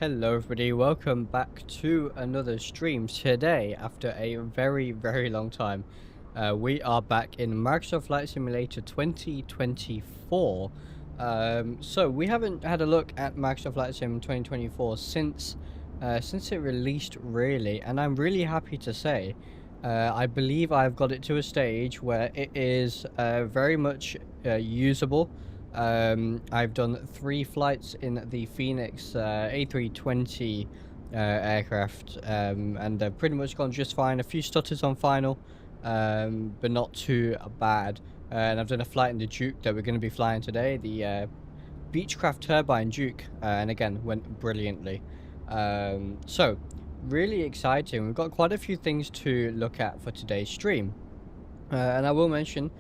Hello everybody, welcome back to another stream. Today, after a very long time, we are back in Microsoft Flight Simulator 2024. So we haven't had a look at Microsoft Flight Sim 2024 since it released, really, and I'm really happy to say I believe I've got it to a stage where it is very much usable. I've done 3 flights in the Phoenix A320 aircraft, and they've pretty much gone just fine. A few stutters on final, but not too bad. And I've done a flight in the Duke that we're going to be flying today, the Beechcraft Turbine Duke, and again went brilliantly. So really exciting. We've got quite a few things to look at for today's stream, and I will mention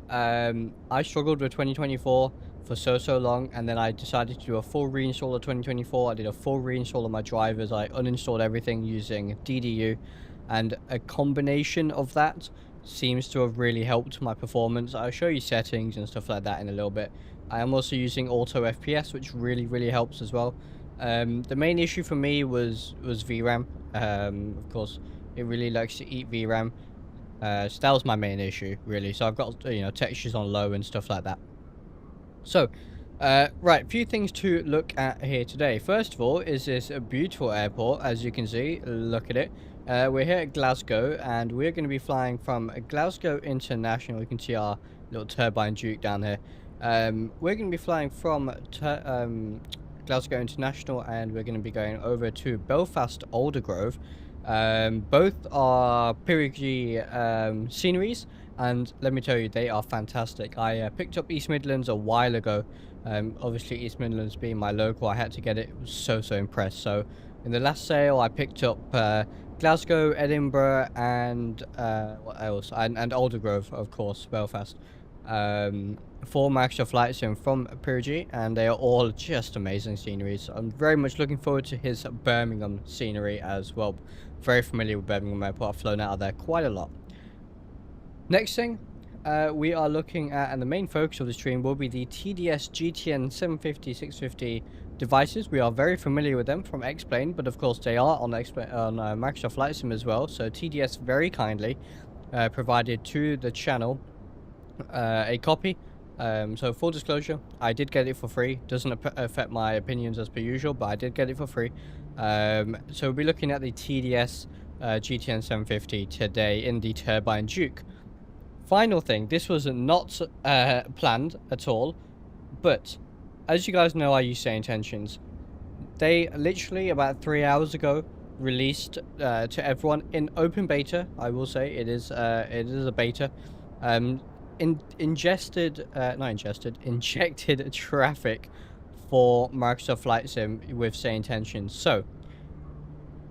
I struggled with 2024 for so long, and then I decided to do a full reinstall of 2024. I did a full reinstall of my drivers. I uninstalled everything using DDU, and a combination of that seems to have really helped my performance. I'll show you settings and stuff like that in a little bit. I am also using auto FPS, which really helps as well. The main issue for me was VRAM. Of course, it really likes to eat VRAM. So that was my main issue, really. So I've got, you know, textures on low and stuff like that. So, right, a few things to look at here today. First of all, is this a beautiful airport, as you can see. Look at it. We're here at Glasgow, and we're going to be flying from Glasgow International. You can see our little turbine Duke down here. We're going to be flying from Glasgow International, and we're going to be going over to Belfast Aldergrove. Both are period sceneries, and let me tell you, they are fantastic. I picked up East Midlands a while ago. Obviously East Midlands being my local, I had to get it. I was so impressed. So in the last sale I picked up Glasgow, Edinburgh, and what else, and Aldergrove, of course, Belfast, for Microsoft Flight Sim from Period, and they are all just amazing sceneries. I'm very much looking forward to his Birmingham scenery as well. Very familiar with Birmingham Airport. I've flown out of there quite a lot. Next thing we are looking at, and the main focus of the stream will be the TDS GTN 650 devices. We are very familiar with them from X-Plane, but of course they are on Microsoft Flight Sim as well. So TDS very kindly provided to the channel a copy. So full disclosure, I did get it for free. Doesn't affect my opinions as per usual, but I did get it for free. So we'll be looking at the TDS GTN 750 today in the Turbine Duke. Final thing, this was not planned at all, but as you guys know, I use Say Intentions. They literally about 3 hours ago released to everyone in open beta. I will say it is a beta. Injected traffic for Microsoft Flight Sim with Say Intentions. So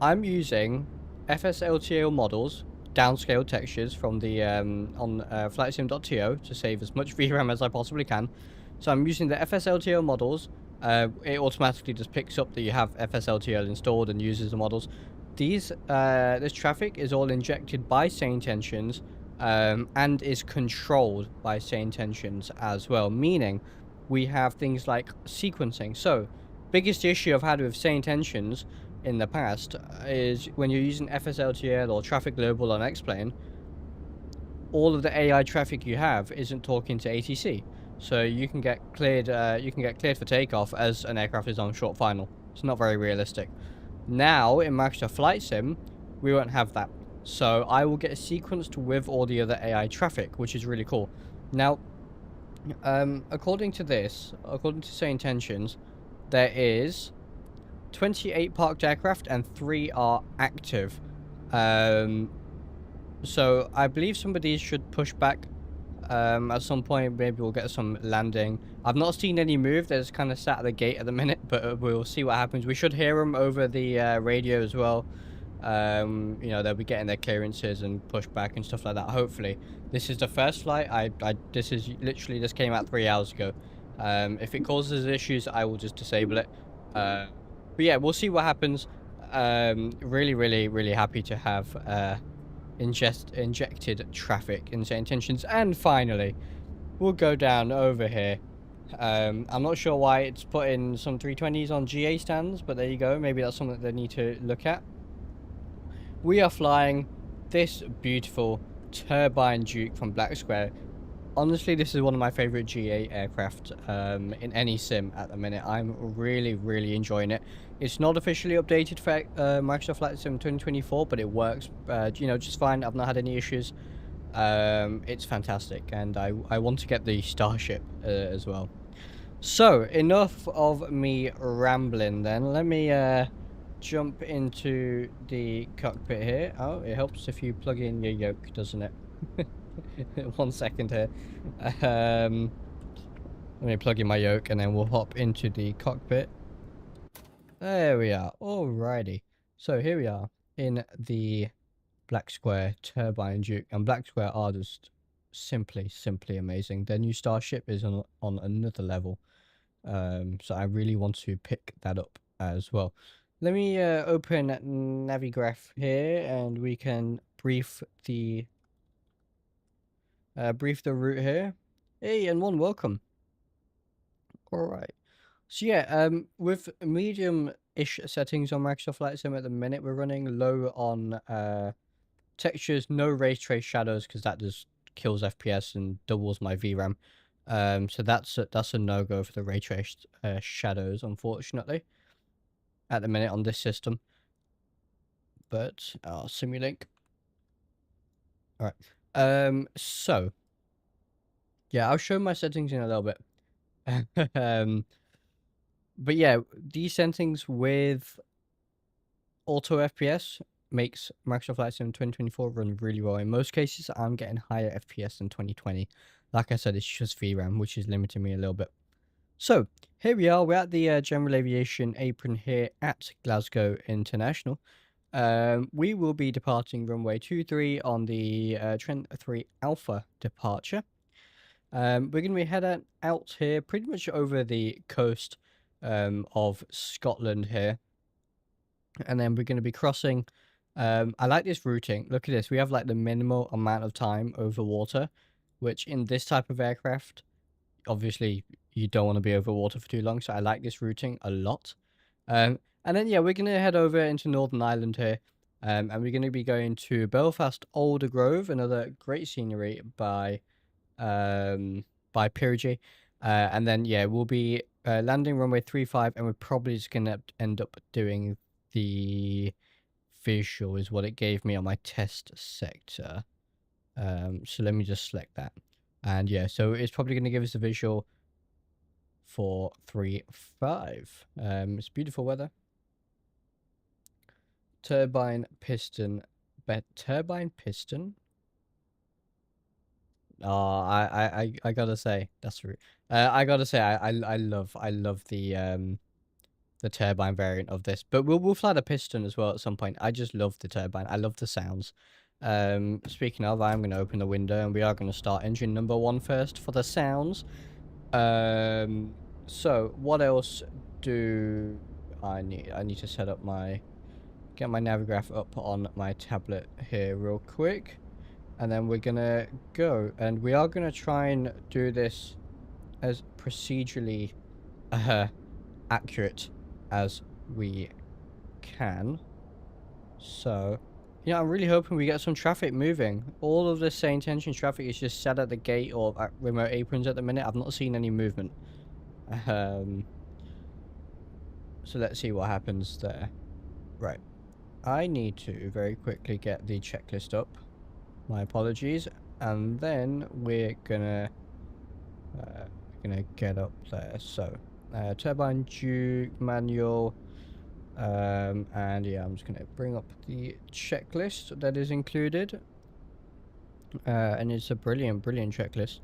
I'm using FSLTO models, downscaled textures from the on flightsim.to to save as much VRAM as I possibly can. So I'm using the FSLTO models. It automatically just picks up that you have FSLTO installed and uses the models. This traffic is all injected by Say Intentions and is controlled by Say Intentions as well, meaning we have things like sequencing. So biggest issue I've had with Say Intentions in the past is when you're using FSLTL or traffic global on X-Plane, all of the AI traffic you have isn't talking to ATC, so you can get cleared. For takeoff as an aircraft is on short final. It's not very realistic. Now in Microsoft Flight Sim, we won't have that, so I will get sequenced with all the other AI traffic, which is really cool. Now, according to Say Intentions, there is 28 parked aircraft and 3 are active. So I believe some of these should push back at some point. Maybe we'll get some landing. I've not seen any move. They're just kind of sat at the gate at the minute, but we'll see what happens. We should hear them over the radio as well. You know, they'll be getting their clearances and push back and stuff like that. Hopefully, this is the first flight. This is literally just came out 3 hours ago. If it causes issues, I will just disable it. But yeah, we'll see what happens. Really happy to have injected traffic in Say Intentions. And finally, we'll go down over here. I'm not sure why it's putting some 320s on GA stands, but there you go. Maybe that's something they need to look at. We are flying this beautiful Turbine Duke from Blacksquare. Honestly, this is one of my favorite GA aircraft in any sim at the minute. I'm really enjoying it. It's not officially updated for Microsoft Flight Sim 2024, but it works, you know, just fine. I've not had any issues. It's fantastic, and I want to get the Starship as well. So, enough of me rambling then. Let me jump into the cockpit here. Oh, it helps if you plug in your yoke, doesn't it? 1 second here. Let me plug in my yoke and then we'll hop into the cockpit. There we are. Alrighty. So here we are in the Blacksquare Turbine Duke, and Blacksquare are just simply amazing. Their new Starship is on another level. So I really want to pick that up as well. Let me open Navigraph here and we can brief the route here. Hey, and one welcome. All right. So yeah, with medium-ish settings on Microsoft Flight Sim at the minute, we're running low on textures, no ray trace shadows because that just kills FPS and doubles my VRAM. So that's a no-go for the ray traced shadows, unfortunately, at the minute on this system. But I'll Simulink. All right. So yeah, I'll show my settings in a little bit. But yeah, these settings with auto FPS makes Microsoft Flight Sim 2024 run really well. In most cases, I'm getting higher FPS than 2020. Like I said, it's just VRAM, which is limiting me a little bit. So here we are. We're at the General Aviation apron here at Glasgow International. We will be departing runway 23 on the Trent 3 Alpha departure. We're going to be heading out here pretty much over the coast of Scotland here. And then we're going to be crossing I like this routing. Look at this. We have like the minimal amount of time over water, which in this type of aircraft, obviously you don't want to be over water for too long. So I like this routing a lot. And then, yeah, we're going to head over into Northern Ireland here. And we're going to be going to Belfast Aldergrove, another great scenery by Pyrgi. And then, yeah, we'll be landing runway 35, and we're probably just going to end up doing the visual is what it gave me on my test sector. So let me just select that. And yeah, so it's probably going to give us a visual for 3-5. It's beautiful weather. Turbine piston. Turbine piston? Oh, I gotta say that's rude. I gotta say I love the turbine variant of this, but we'll fly the piston as well at some point. I just love the turbine. I love the sounds. Speaking of, I'm gonna open the window and we are gonna start engine number 1 first for the sounds. So what else do I need? I need to set up get my Navigraph up on my tablet here real quick. And then we're gonna go, and we are gonna try and do this as procedurally accurate as we can. So, yeah, I'm really hoping we get some traffic moving. All of this same tension traffic is just sat at the gate or at remote aprons at the minute. I've not seen any movement. So let's see what happens there. Right. I need to very quickly get the checklist up. My apologies. And then we're gonna get up there. So, turbine Duke manual. And yeah, I'm just gonna bring up the checklist that is included. And it's a brilliant checklist.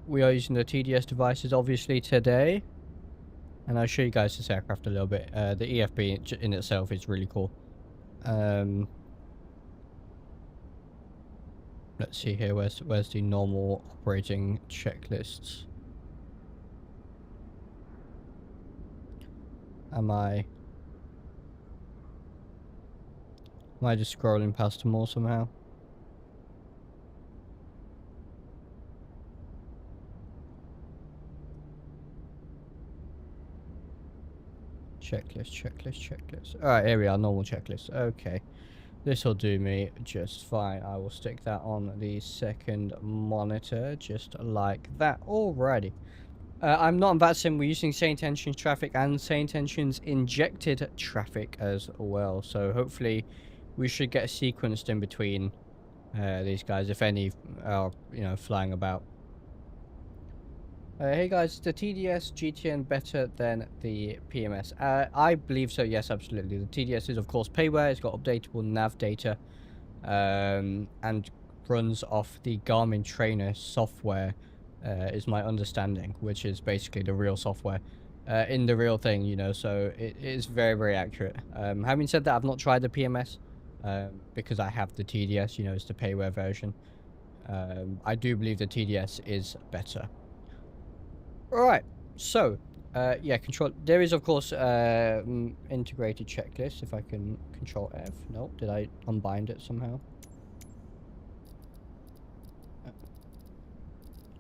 We are using the TDS devices obviously today. And I'll show you guys this aircraft a little bit. The EFB in itself is really cool. Let's see here, where's the normal operating checklists? Am I just scrolling past them all somehow? Checklist. Alright, here we are, normal checklist. Okay. This will do me just fine. I will stick that on the second monitor, just like that. Alrighty. I'm not on VATSIM. We're using same tensions traffic and same tensions injected traffic as well. So hopefully we should get sequenced in between these guys, if any are, flying about. Hey guys, is the TDS GTN better than the PMS? I believe so, yes, absolutely. The TDS is, of course, payware. It's got updatable nav data and runs off the Garmin Trainer software, is my understanding, which is basically the real software in the real thing, so it is very accurate. Having said that, I've not tried the PMS because I have the TDS, it's the payware version. I do believe the TDS is better. Alright, so, yeah, there is, of course, integrated checklist, if I can control F. No, did I unbind it somehow?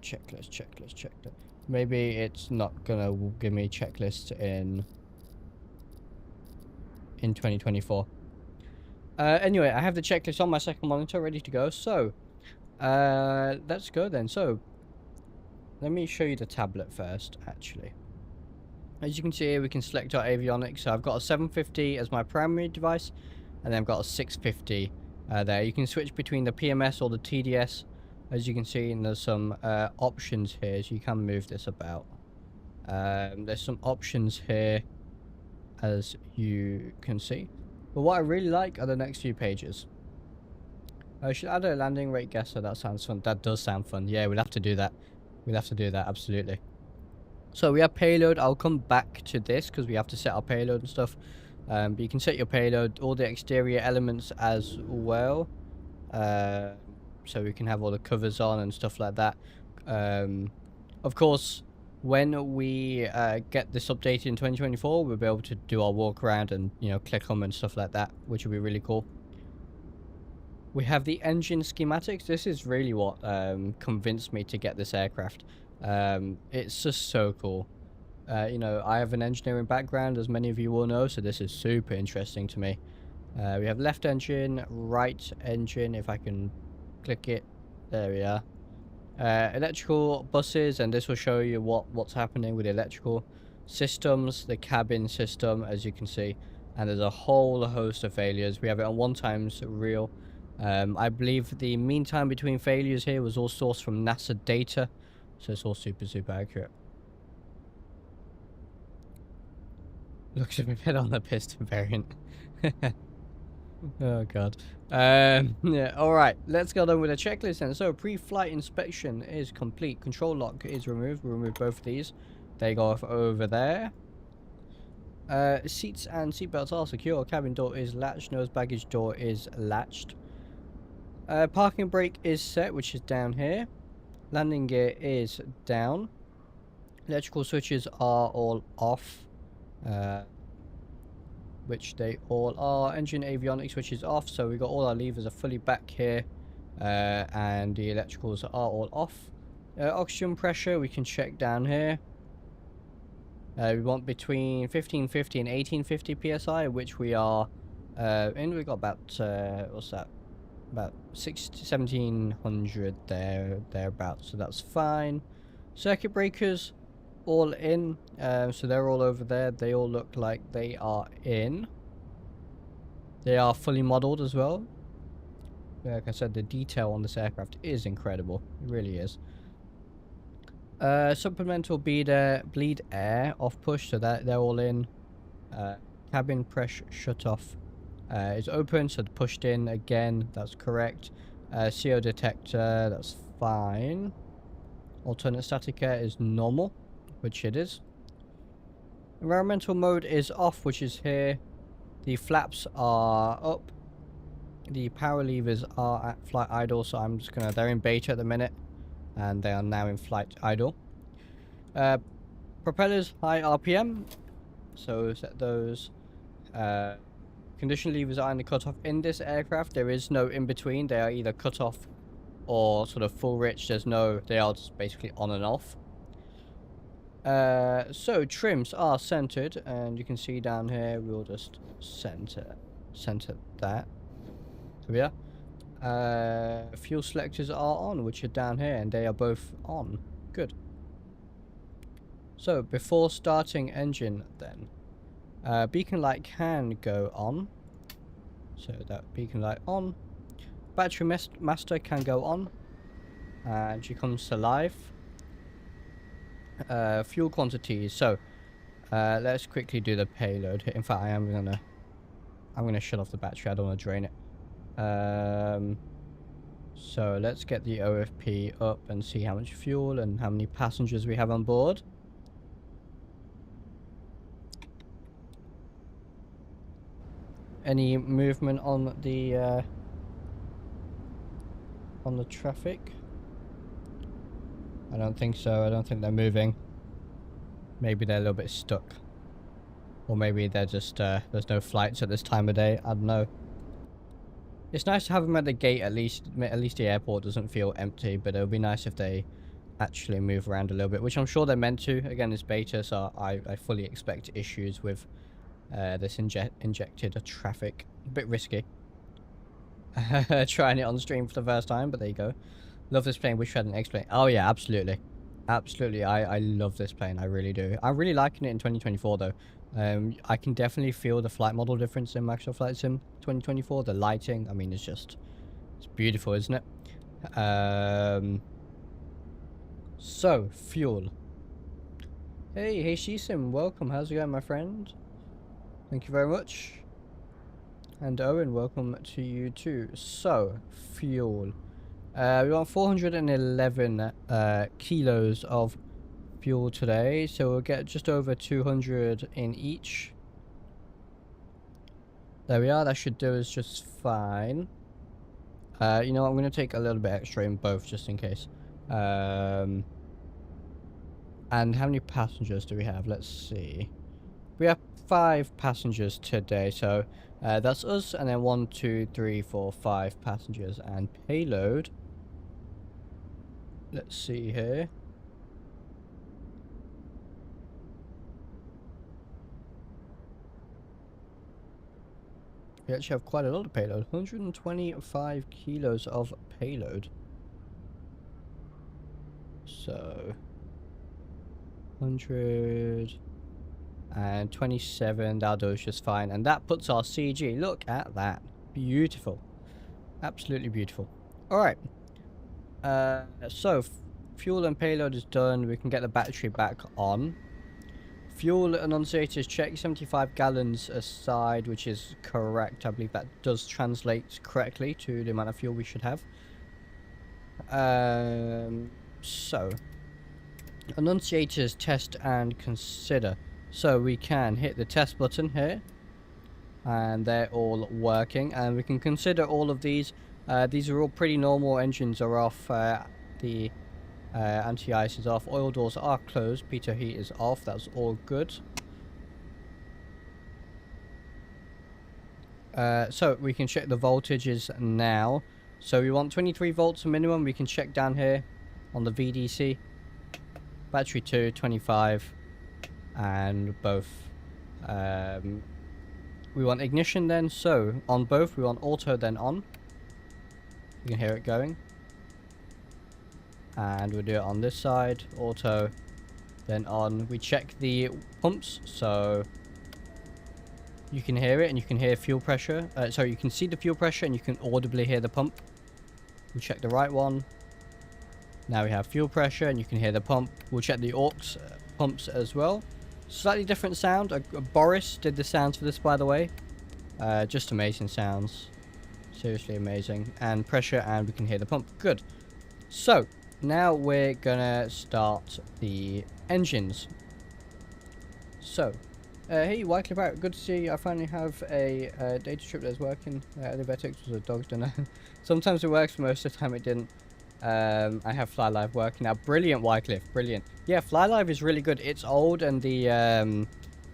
Checklist. Maybe it's not gonna give me checklist in 2024. Anyway, I have the checklist on my second monitor ready to go, so, let's go then. So, let me show you the tablet first, actually. As you can see here, we can select our avionics. So I've got a 750 as my primary device, and then I've got a 650 there. You can switch between the PMS or the TDS, as you can see, and there's some options here, so you can move this about. There's some options here, as you can see. But what I really like are the next few pages. I should add a landing rate guesser. That sounds fun. That does sound fun. Yeah, we'll have to do that. Absolutely. So we have payload. I'll come back to this because we have to set our payload and stuff. But you can set your payload, all the exterior elements as well. So we can have all the covers on and stuff like that. Of course, when we get this updated in 2024, we'll be able to do our walk around and, you know, click them and stuff like that, which will be really cool. We have the engine schematics. This is really what convinced me to get this aircraft. It's just so cool. You know, I have an engineering background, as many of you will know, so this is super interesting to me. We have left engine, right engine, if I can click it. There we are. Electrical buses, and this will show you what's happening with the electrical systems, the cabin system, as you can see. And there's a whole host of failures. We have it on 1x real. I believe the mean time between failures here was all sourced from NASA data, so it's all super accurate. Looks a bit on the piston variant. Oh god. Yeah, alright, let's go on with the checklist then. So pre-flight inspection is complete. Control lock is removed. We'll remove both of these. They go off over there. Seats and seatbelts are secure. Cabin door is latched. Nose baggage door is latched. Parking brake is set, which is down here. Landing gear is down. Electrical switches are all off. Which they all are. Engine avionics switch is off, so we got all our levers are fully back here, and the electricals are all off. Oxygen pressure we can check down here. We want between 1550 and 1850 psi, which we are in. We got about what's that? About 1700 thereabouts, so that's fine. Circuit breakers all in, so they're all over there. They all look like they are in. They are fully modeled as well. Like I said, the detail on this aircraft is incredible. It really is. Supplemental bleed air off push, so that they're all in. Cabin pressure shut off is open, so pushed in again. That's correct. CO detector, that's fine. Alternate static air is normal, which it is. Environmental mode is off, which is here. The flaps are up. The power levers are at flight idle, so I'm just gonna, they're in beta at the minute, and they are now in flight idle. Propellers high RPM, so set those. Condition levers are in the cutoff. In this aircraft, there is no in between. They are either cut off or sort of full rich. There's no, they are just basically on and off. So trims are centered, and you can see down here we'll just center that. Here we are. Fuel selectors are on, which are down here, and they are both on. Good. So before starting engine then, beacon light can go on, so that beacon light on. Battery master can go on, and she comes to life. Fuel quantities, so let's quickly do the payload. In fact, I'm gonna shut off the battery. I don't want to drain it. So let's get the OFP up and see how much fuel and how many passengers we have on board. Any movement on the traffic? I don't think so. I don't think they're moving. Maybe they're a little bit stuck. Or maybe they're just, there's no flights at this time of day. I don't know. It's nice to have them at the gate at least. At least the airport doesn't feel empty, but it would be nice if they actually move around a little bit, which I'm sure they're meant to. Again, it's beta, so I fully expect issues with this injected traffic. A bit risky. Trying it on stream for the first time, but there you go. Love this plane. Wish I had an X-plane. Oh yeah, absolutely. Absolutely. I love this plane. I really do. I'm really liking it in 2024 though. I can definitely feel the flight model difference in Microsoft Flight Sim 2024. The lighting, I mean, it's beautiful, isn't it? So, fuel. Hey Shisim, welcome. How's it going, my friend? Thank you very much. And Owen, welcome to you too. So, fuel. We want 411 kilos of fuel today, so we'll get just over 200 in each. There we are. That should do us just fine. You know what, I'm going to take a little bit extra in both just in case. And how many passengers do we have? Let's see. We have 5 passengers today, so that's us, and then 1, 2, 3, 4, 5 passengers and payload. Let's see here. We actually have quite a lot of payload. 125 kilos of payload. So 127, that'll do us just fine. And that puts our CG. Look at that. Beautiful. Absolutely beautiful. Alright. So fuel and payload is done. We can get the battery back on. Fuel enunciators check 75 gallons aside, which is correct. I believe that does translate correctly to the amount of fuel we should have. So enunciators test and consider. So we can hit the test button here, and they're all working, and we can consider all of these. These are all pretty normal. Engines are off, the anti-ice is off, oil doors are closed, pitot heat is off. That's all good. So we can check the voltages now. So we want 23 volts minimum. We can check down here on the VDC. Battery 2, 25, and both. We want ignition then, so on both we want auto then on. You can hear it going. And we'll do it on this side, auto, then on. We check the pumps, so you can hear it and you can hear fuel pressure. Sorry, you can see the fuel pressure and you can audibly hear the pump. We check the right one. Now we have fuel pressure and you can hear the pump. We'll check the aux pumps as well. Slightly different sound. Boris did the sounds for this, by the way. Just amazing sounds. Seriously amazing. And pressure, and we can hear the pump. Good. So now we're gonna start the engines. So, hey Wycliffe out, good to see you. I finally have a data strip that's working. Elevatics was a dog's dinner. Sometimes it works, most of the time it didn't. I have FlyLive working now. Brilliant, Wycliffe, brilliant. Yeah, FlyLive is really good. It's old, and the I'm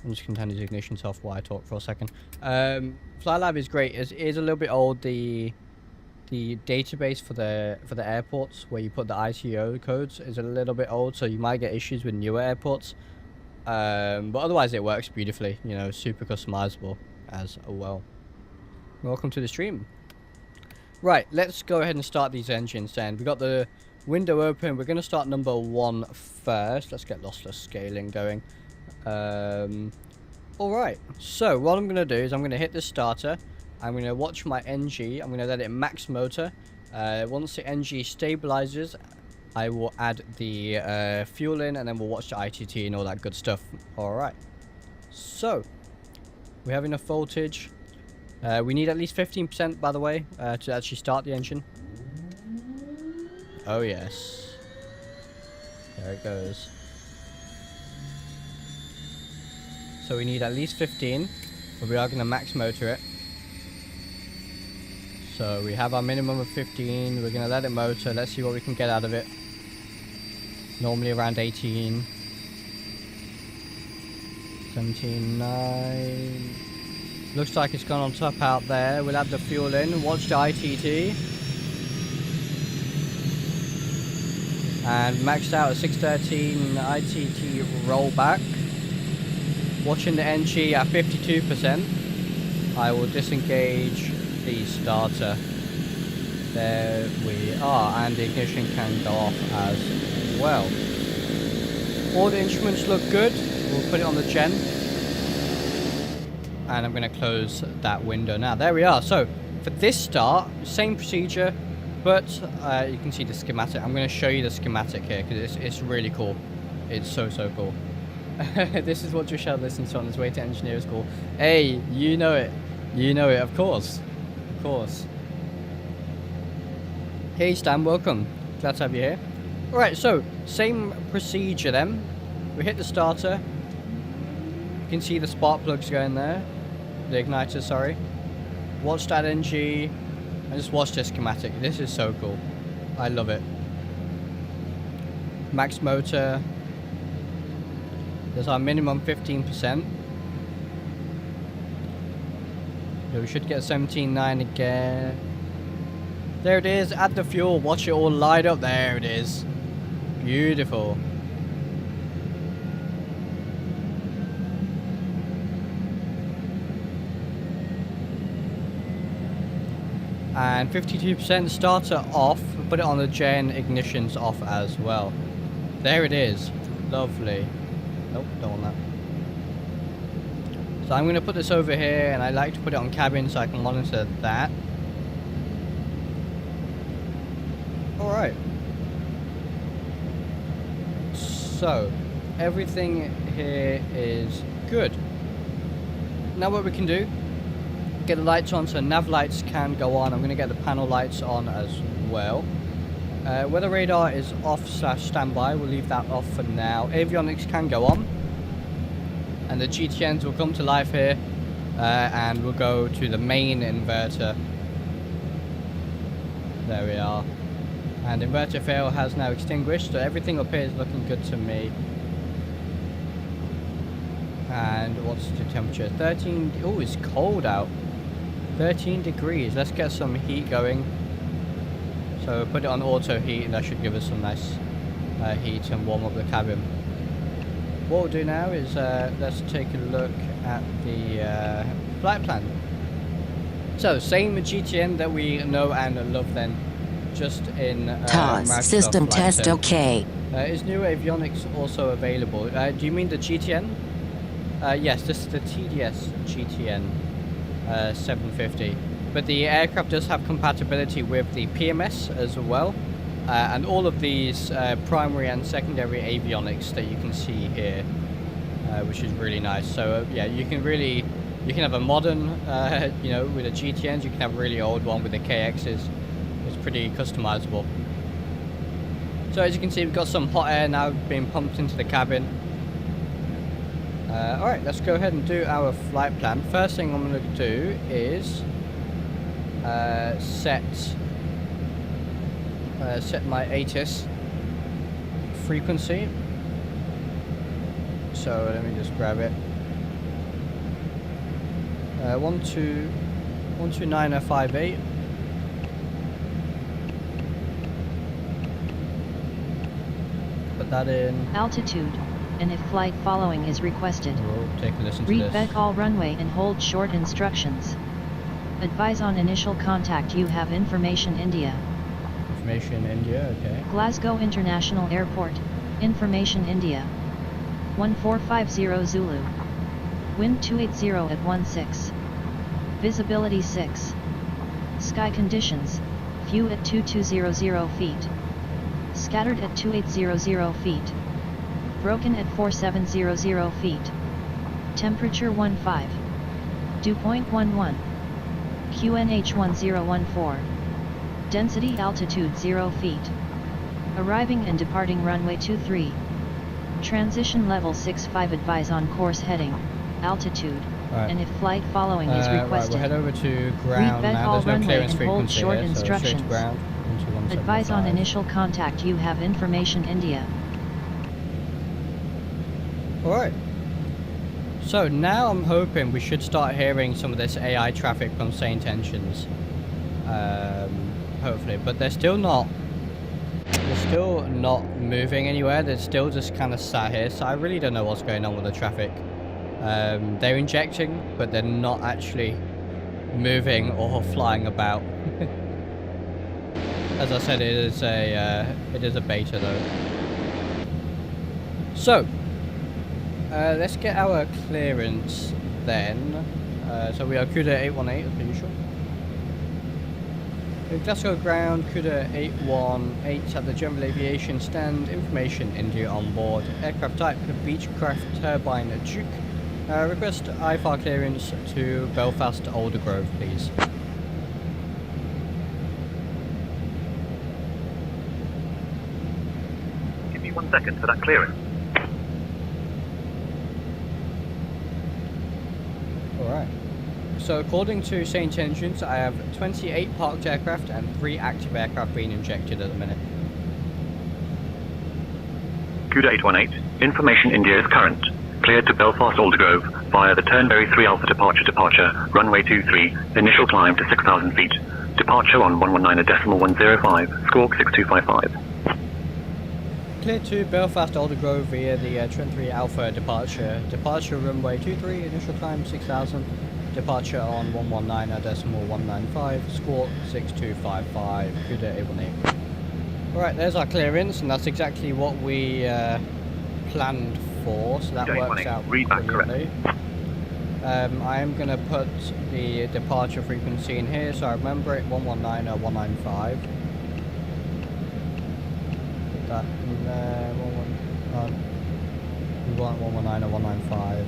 just gonna turn his ignition off while I talk for a second. FlyLive is great. It is a little bit old. The database for the airports where you put the ICO codes is a little bit old, so you might get issues with newer airports. But otherwise it works beautifully, you know, super customizable as well. Welcome to the stream. Right, let's go ahead and start these engines then. We got the window open. We're going to start number 1 first. Let's get lossless scaling going. Alright, so what I'm going to do is I'm going to hit the starter. I'm going to watch my NG. I'm going to let it max motor. Once the NG stabilizes, I will add the fuel in, and then we'll watch the ITT and all that good stuff. Alright, so we have enough voltage. We need at least 15%, by the way, to actually start the engine. Oh yes, there it goes. So we need at least 15, but we are going to max motor it. So we have our minimum of 15. We're going to let it motor. Let's see what we can get out of it. Normally around 18. 17.9. Looks like it's gone on top out there. We'll add the fuel in. Watch the ITT. And maxed out at 613 ITT rollback. Watching the NG at 52%. I will disengage the starter. There we are, and the ignition can go off as well. All the instruments look good. We'll put it on the gen, and I'm going to close that window now. There we are. So for this start, same procedure, but you can see the schematic. I'm going to show you the schematic here because it's really cool. It's so cool. This is what Drishal listens to on his way to engineering school. Hey, you know it. You know it, of course. Of course. Hey Stan, welcome. Glad to have you here. Alright, so same procedure then. We hit the starter. You can see the spark plugs going there. The igniter, sorry. Watch that NG. And just watch this schematic. This is so cool. I love it. Max motor. There's our minimum 15%. So we should get 17.9 again. There it is. Add the fuel. Watch it all light up. There it is. Beautiful. And 52% starter off. Put it on the gen, ignition's off as well. There it is. Lovely. Nope, don't want that. So I'm going to put this over here, and I like to put it on cabin so I can monitor that. Alright. So, everything here is good. Now what we can do, get the lights on, so nav lights can go on. I'm going to get the panel lights on as well. Weather radar is off / standby. We'll leave that off for now. Avionics can go on. And the GTNs will come to life here. And we'll go to the main inverter. There we are. And inverter fail has now extinguished. So everything up here is looking good to me. And what's the temperature? 13. Oh, it's cold out. 13 degrees. Let's get some heat going. So put it on auto heat, and that should give us some nice heat and warm up the cabin. What we'll do now is let's take a look at the flight plan. So same GTN that we know and love then, just in TOS system test OK. Is new avionics also available? Do you mean the GTN? Yes, this is the TDS GTN 750. But the aircraft does have compatibility with the PMS as well, and all of these primary and secondary avionics that you can see here, which is really nice. So yeah, you can have a modern, you know, with the GTNs. You can have a really old one with the KXs. It's pretty customizable. So as you can see, we've got some hot air now being pumped into the cabin. All right, let's go ahead and do our flight plan. First thing I'm going to do is set my ATIS frequency. So let me just grab it. 129.58. Put that in. Altitude, and if flight following is requested, We'll take a listen to read this. back all runway and hold short instructions. Advise on initial contact. You have information India. Information India, okay. Glasgow International Airport, information India. 1450 Zulu. Wind 280 at 16. Visibility 6. Sky conditions, few at 2200 feet. Scattered at 2800 feet. Broken at 4700 feet. Temperature 15. Dew point 11. QNH 1014. Density altitude 0 feet. Arriving and departing runway 23. Transition level 65. Advise on course heading, altitude, Right. and if flight following is Right, requested. we'll head over to ground back now. all There's no runway clearance and hold frequency short here, so straight to instructions. ground into 175. Advise on initial contact. You have information India. Alright. So now I'm hoping we should start hearing some of this AI traffic from Saint Engines. Hopefully, but they're still not moving anywhere. They're still just kind of sat here, so I really don't know what's going on with the traffic. They're injecting, but they're not actually moving or flying about. As I said, it is a beta though. So let's get our clearance then. So we are CUDA 818 as per usual. Glasgow ground, CUDA 818 at the General Aviation stand. Information India on board. Aircraft type Beechcraft Turbine Duke. Request IFR clearance to Belfast Aldergrove, please. Give me 1 second for that clearance. Alright. So according to Saint Engines, I have 28 parked aircraft and 3 active aircraft being injected at the minute. CUDA 818, information India is current. Cleared to Belfast Aldergrove via the Turnberry 3 Alpha departure, runway 23, initial climb to 6,000 feet. Departure on 119.105, squawk 6255. Cleared to Belfast Aldergrove via the Trent 3 Alpha departure. Departure runway 23, initial climb 6,000. Departure on 119.195, squawk 6255, CUDA 818. Alright, there's our clearance, and that's exactly what we planned for, so that works out brilliantly. I am going to put the departure frequency in here, so I remember it, 119 or 195. Put that in there, we want 119 or 195.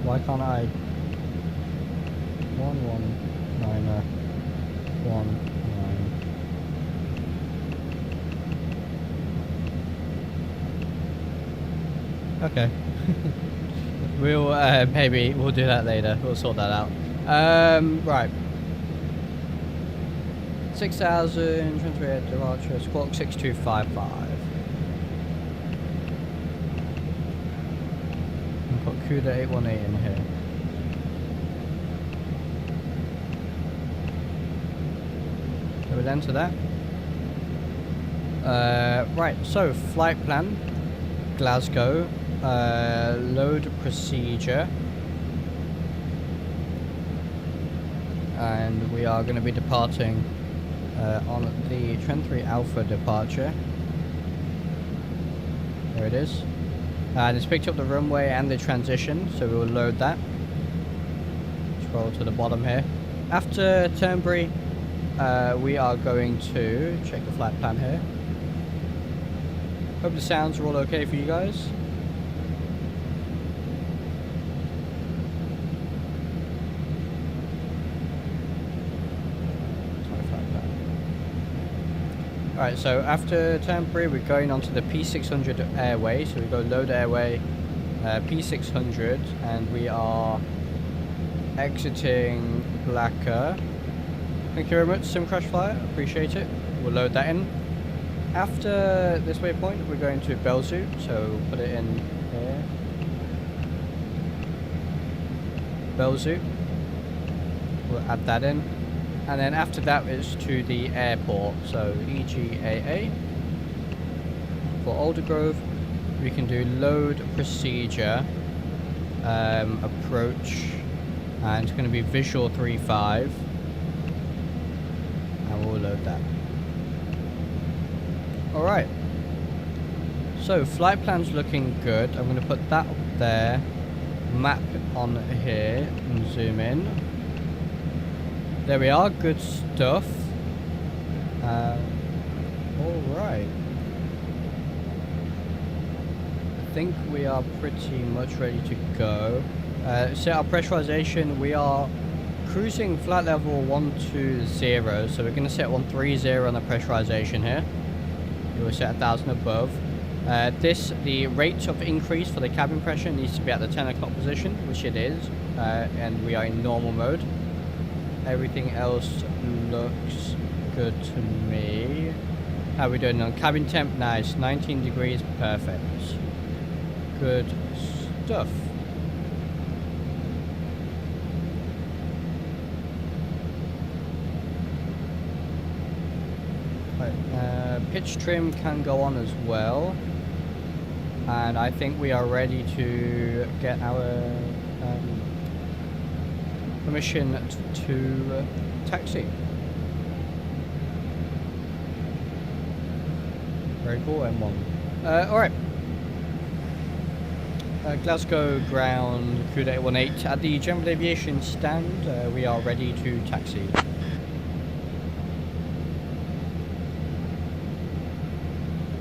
Why can't I? 119 Okay. We'll maybe we'll do that later. We'll sort that out. Right. 6,000 transfer departure. Squawk 6255. Put CUDA 818 in here. So we'll enter that. Right, so flight plan, Glasgow, load procedure, and we are going to be departing on the Trent 3 Alpha departure. There it is. And it's picked up the runway and the transition, so we will load that. Scroll to the bottom here. After Turnberry, we are going to check the flight plan here. Hope the sounds are all okay for you guys. Alright, so after Turnberry, we're going on to the P600 airway. So we go load airway, P600, and we are exiting Blacker. Thank you very much, SimCrashFlyer, appreciate it. We'll load that in. After this waypoint, we're going to Belzoo, so put it in here. Belzoo. We'll add that in. And then after that is to the airport, so EGAA. For Aldergrove, we can do load procedure, approach, and it's going to be visual 35. And we'll load that. Alright. So flight plan's looking good. I'm going to put that up there, map on here, and zoom in. There we are, good stuff. Alright. I think we are pretty much ready to go. Set our pressurization, we are cruising flight level 120, so we're going to set 130 on the pressurization here. We will set 1,000 above. The rate of increase for the cabin pressure needs to be at the 10 o'clock position, which it is, and we are in normal mode. Everything else looks good to me. How are we doing on cabin temp? Nice, 19 degrees, perfect. Good stuff. Right, pitch trim can go on as well. And I think we are ready to get our permission to taxi. Very cool, M1. Alright. Glasgow ground, CUDA 818. At the General Aviation stand, we are ready to taxi.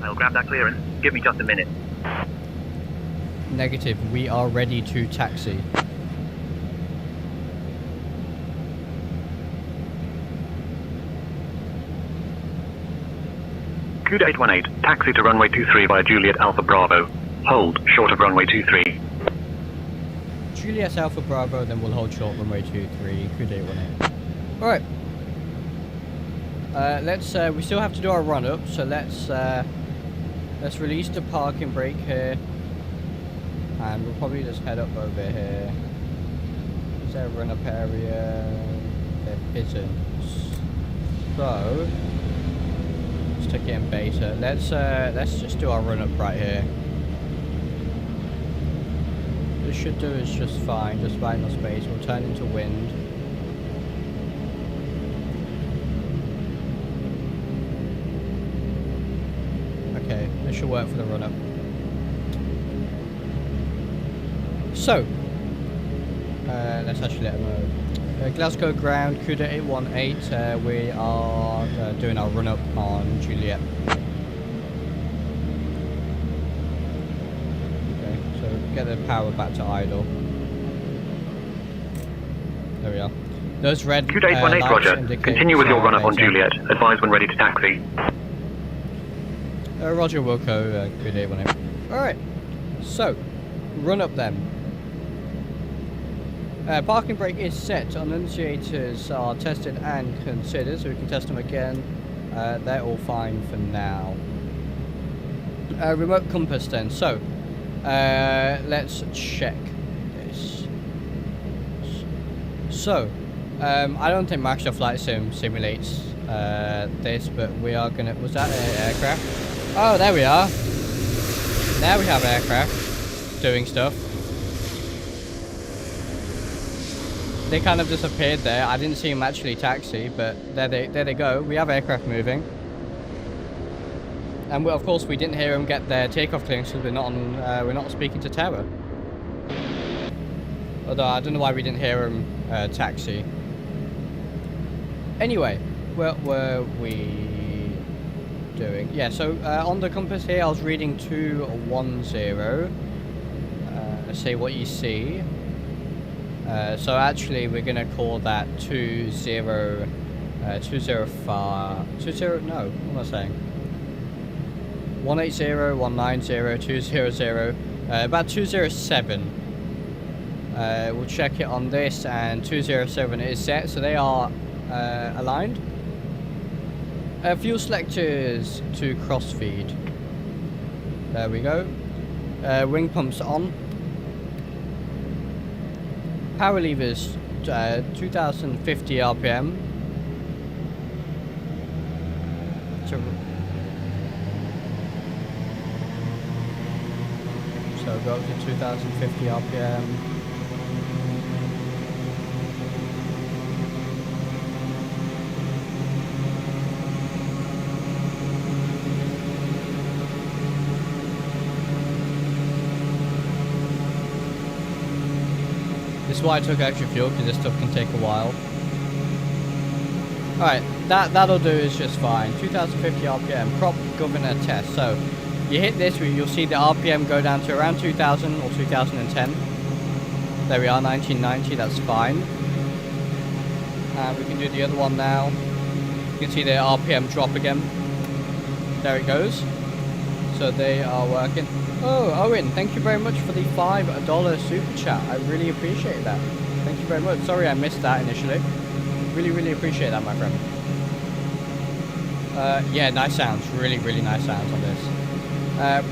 I'll grab that clearance. Give me just a minute. Negative, we are ready to taxi. CUDA 818, taxi to runway 23 via Juliet Alpha Bravo. Hold, short of runway 23. Juliet Alpha Bravo, then we'll hold short runway 23, CUDA 818. Alright. We still have to do our run up, so let's release the parking brake here. And we'll probably just head up over here. Is there a run up area? There isn't. So let's take it in beta. Let's just do our run up right here. This should do us just fine, just right enough space. We'll turn into wind. Okay, this should work for the run up. So, let's actually let them know. Glasgow ground, CUDA 818, we are doing our run up on Juliet. Okay, so get the power back to idle. There we are. Those red CUDA 818, Roger. Continue with your run up on Juliet. Advise when ready to taxi. Roger, Wilco, CUDA 818. Alright, so, run up then. Parking brake is set. Annunciators are tested and considered, so we can test them again. They're all fine for now. Remote compass then. So, let's check this. So, I don't think Microsoft Flight Sim simulates this, but we are gonna. Was that an aircraft? Oh, there we are. Now we have aircraft doing stuff. They kind of disappeared there. I didn't see them actually taxi, but there they go. We have aircraft moving, and of course we didn't hear them get their takeoff clearance because we're not speaking to Terra. Although I don't know why we didn't hear them taxi. Anyway, what were we doing? Yeah, so on the compass here, I was reading 210. Let's see what you see. So actually we're gonna call that 205, no, what am I saying? 180, 190, 200, about 207. We'll check it on this, and 207 is set, so they are aligned. Fuel selectors to crossfeed. There we go. Wing pumps on. Power levers, 2050 RPM. So go up to 2050 RPM. This is why I took extra fuel, because this stuff can take a while. Alright, that'll do is just fine. 2050 RPM, prop governor test. So, you hit this, you'll see the RPM go down to around 2000 or 2010. There we are, 1990, that's fine. And we can do the other one now. You can see the RPM drop again. There it goes. So they are working. Oh, Owen, thank you very much for the $5 super chat. I really appreciate that. Thank you very much. Sorry I missed that initially. Really, really appreciate that, my friend. Yeah, nice sounds. Really, really nice sounds on this.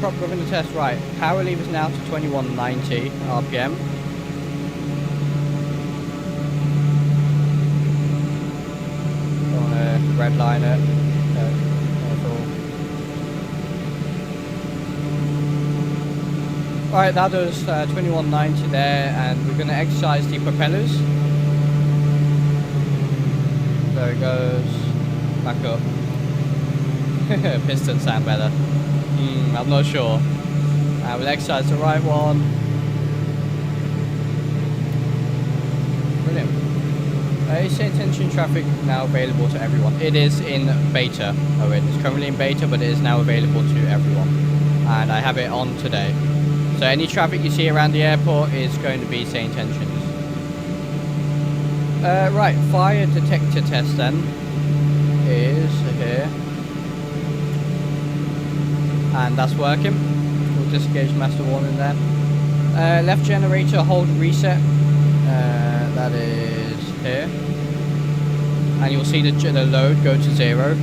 Prop governor test, right. Power levers now to 2190 RPM. Don't want to redline it. Alright, that does 2190 there, and we're going to exercise the propellers. There it goes. Back up. Pistons sound better. I'm not sure. We'll exercise the right one. Brilliant. Is attention traffic now available to everyone? It is in beta. Oh, it is currently in beta, but it is now available to everyone. And I have it on today. So any traffic you see around the airport is going to be say intentions. Right, fire detector test then is here. And that's working. We'll disengage master warning there. Left generator, hold reset. That is here. and you'll see the load go to 0.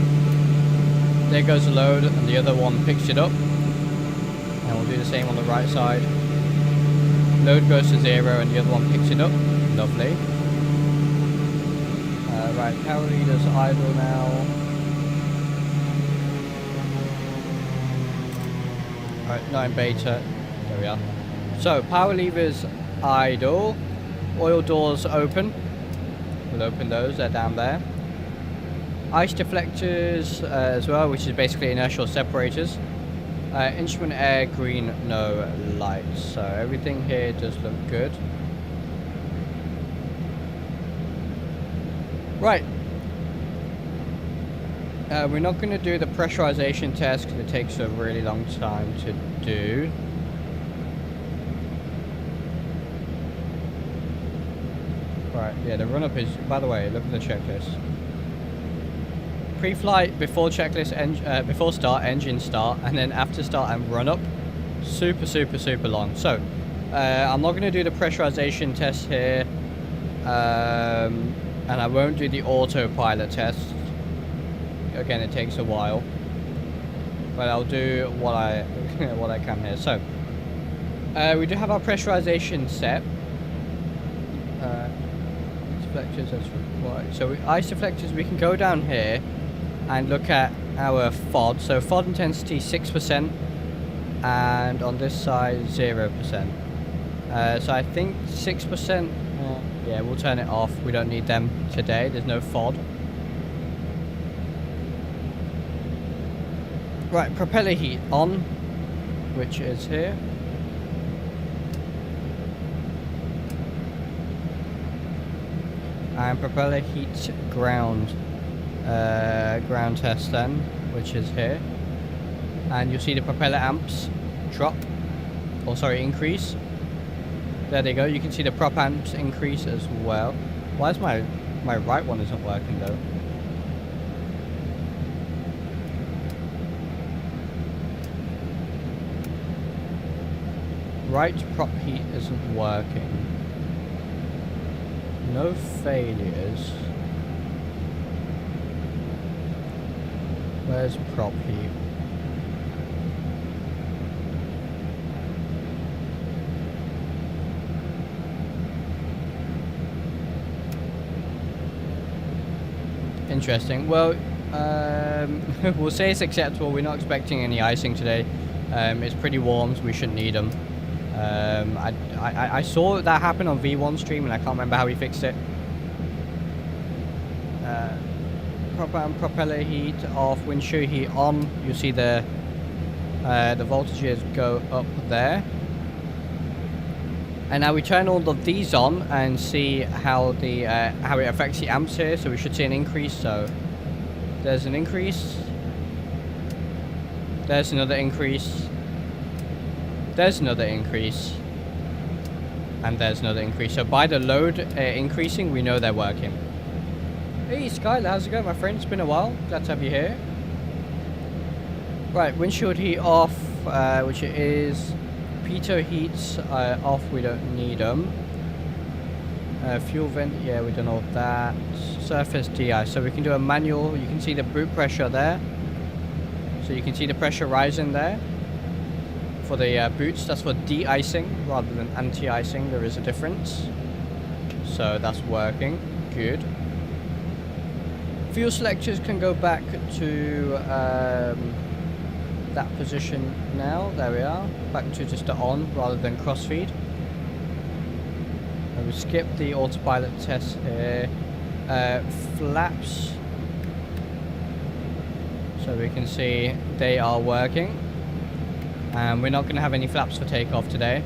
There goes the load, and the other one picks it up. And we'll do the same on the right side. Load goes to 0, and the other one picks it up. Lovely. Right, power leader's idle now. Right, not in beta. There we are. So, power levers idle. Oil doors open. We'll open those, they're down there. Ice deflectors as well, which is basically inertial separators. Instrument air green, no lights. So everything here does look good. Right. We're not going to do the pressurization test because it takes a really long time to do. Right, yeah, the run-up is, by the way, look at the checklist. Pre-flight, before checklist, before start, engine start, and then after start and run-up. Super, super, super long. So, I'm not going to do the pressurization test here. And I won't do the autopilot test. Again, it takes a while. But I'll do what I what I can here. So, we do have our pressurization set. Deflectors as required. So ice deflectors, we can go down here and look at our FOD. So FOD intensity 6%, and on this side 0%. So I think 6%. Yeah, we'll turn it off. We don't need them today. There's no FOD. Right, propeller heat on, which is here. And propeller heat ground test then, which is here. And you'll see the propeller amps drop, or sorry, increase. There they go. You can see the prop amps increase as well. Why is my right one isn't working though? Right prop heat isn't working. No failures. Where's prop heat? Interesting. Well, we'll say it's acceptable. We're not expecting any icing today. It's pretty warm, so we shouldn't need them. I saw that happen on V1 stream, and I can't remember how he fixed it. Propeller heat off, windshield heat on. You see the voltages go up there. And now we turn all of these on and see how the how it affects the amps here. So we should see an increase. So there's an increase. There's another increase. There's another increase. And there's another increase. So by the load increasing, we know they're working. Hey Skylar, how's it going, my friend? It's been a while. Glad to have you here. Right, windshield heat off, which it is. Pitot heats off, we don't need them. Fuel vent, yeah, we've done all that. Surface DI, so we can do a manual. You can see the boot pressure there. So you can see the pressure rising there. For the boots, that's for de-icing rather than anti-icing. There is a difference. So that's working. Good. Fuel selectors can go back to that position now. There we are. Back to just the on rather than crossfeed. And we skip the autopilot test here. Flaps. So we can see they are working. And we're not going to have any flaps for takeoff today.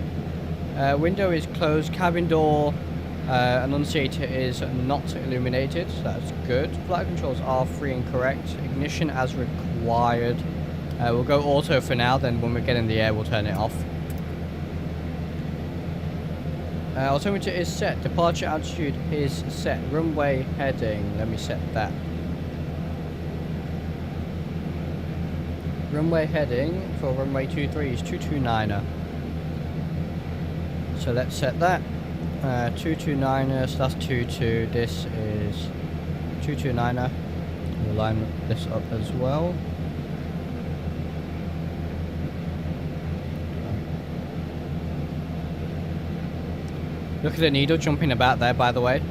Window is closed. Cabin door annunciator is not illuminated. So that's good. Flight controls are free and correct. Ignition as required. We'll go auto for now. Then when we get in the air, we'll turn it off. Altimeter is set. Departure altitude is set. Runway heading. Let me set that. Runway heading for runway 23 is 229er. So let's set that. 229er, so that's 22. This is 229er. We'll line this up as well. Look at the needle jumping about there, by the way.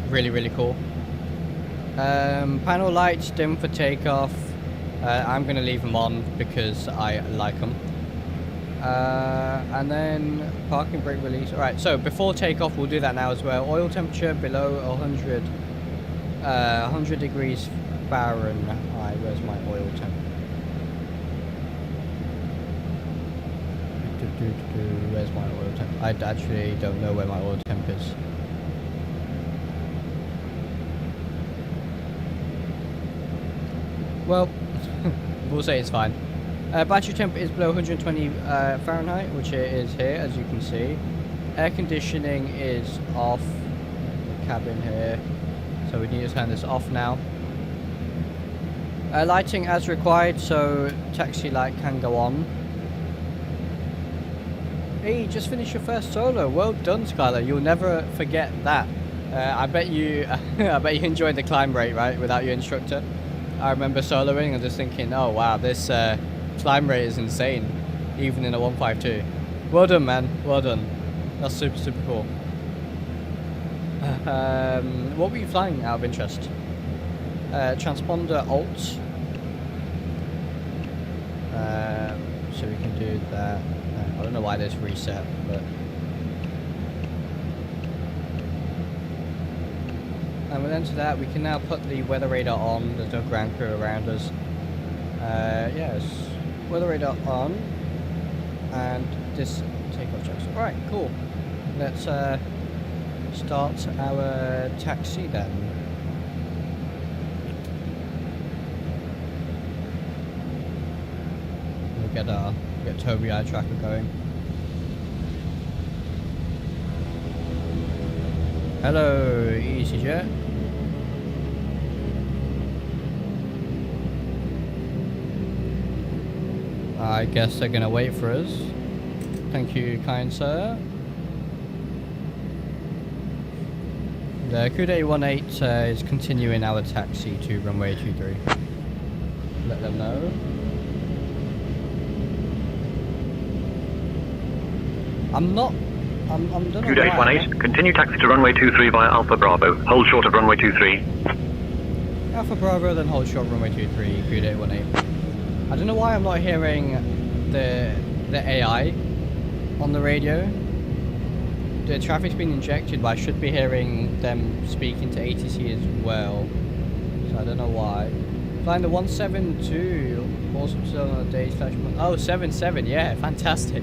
Really, really cool. Panel lights dim for takeoff. I'm going to leave them on because I like them. And then parking brake release. Alright, so before takeoff, we'll do that now as well. Oil temperature below 100 degrees Fahrenheit. Where's my oil temp? Where's my oil temp? I actually don't know where my oil temp is. Well, we'll say it's fine. Battery temp is below 120 Fahrenheit, which it is here, as you can see. Air conditioning is off. The cabin here. So we need to turn this off now. Lighting as required, so taxi light can go on. Hey, you just finished your first solo. Well done, Skylar. You'll never forget that. I bet you enjoyed the climb rate, right, without your instructor. I remember soloing and just thinking, oh wow, this climb rate is insane, even in a 152. Well done, man. Well done. That's super, super cool. What were you flying out of interest? Transponder alt. So we can do that. I don't know why this reset, but. And with into that, we can now put the weather radar on. There's no ground crew around us. Yes, weather radar on, and this takeoff checks. All right, cool. Let's start our taxi then. We'll get Toby eye tracker going. Hello, EasyJet. I guess they're gonna wait for us. Thank you, kind sir. The CUDA 18 is continuing our taxi to runway 23. Let them know. I'm don't know CUDA 18, continue taxi to runway 23 via Alpha Bravo. Hold short of runway 23. Alpha Bravo, then hold short runway 23, CUDA 18. I don't know why I'm not hearing the AI on the radio. The traffic's been injected, but I should be hearing them speaking to ATC as well. So I don't know why. Flying the 172, awesome still on a day / month. Oh, 77, yeah, fantastic.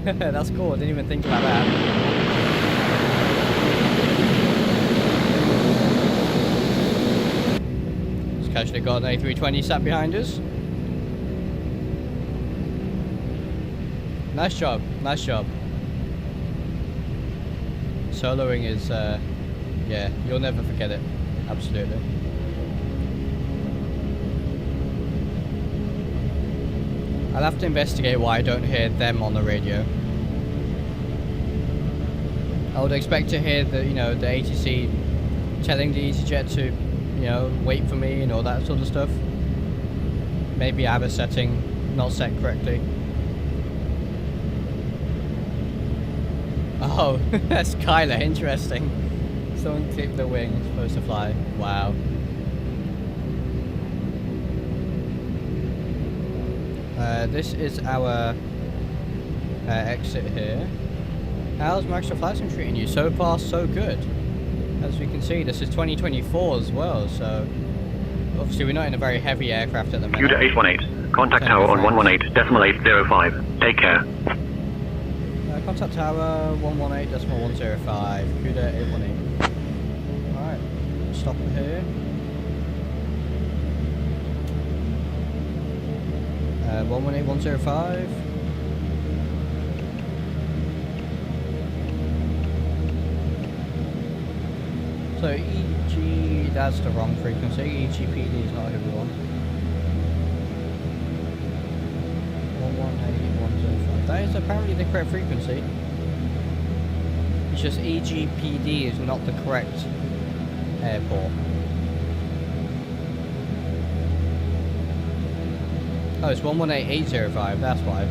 That's cool, I didn't even think about that. Just casually got an A320 sat behind us. Nice job, nice job. Soloing is, yeah, you'll never forget it. Absolutely. I'll have to investigate why I don't hear them on the radio. I would expect to hear the, the ATC telling the EasyJet to, wait for me and all that sort of stuff. Maybe I have a setting not set correctly. Oh, that's Kyler, interesting. Someone clipped the wing, supposed to fly. Wow. This is our exit here. How's Microsoft Flight Sim treating you? So far, so good. As we can see, this is 2024 as well, so obviously we're not in a very heavy aircraft at the moment. CUDA 818, contact tower on 118.805. Take care. Contact tower 118.105. CUDA 818. Alright, stop it here. 118.105. So EG, that's the wrong frequency. EGPD is not who we want. 118.105. That is apparently the correct frequency. It's just EGPD is not the correct airport. Oh, it's 118805, that's why.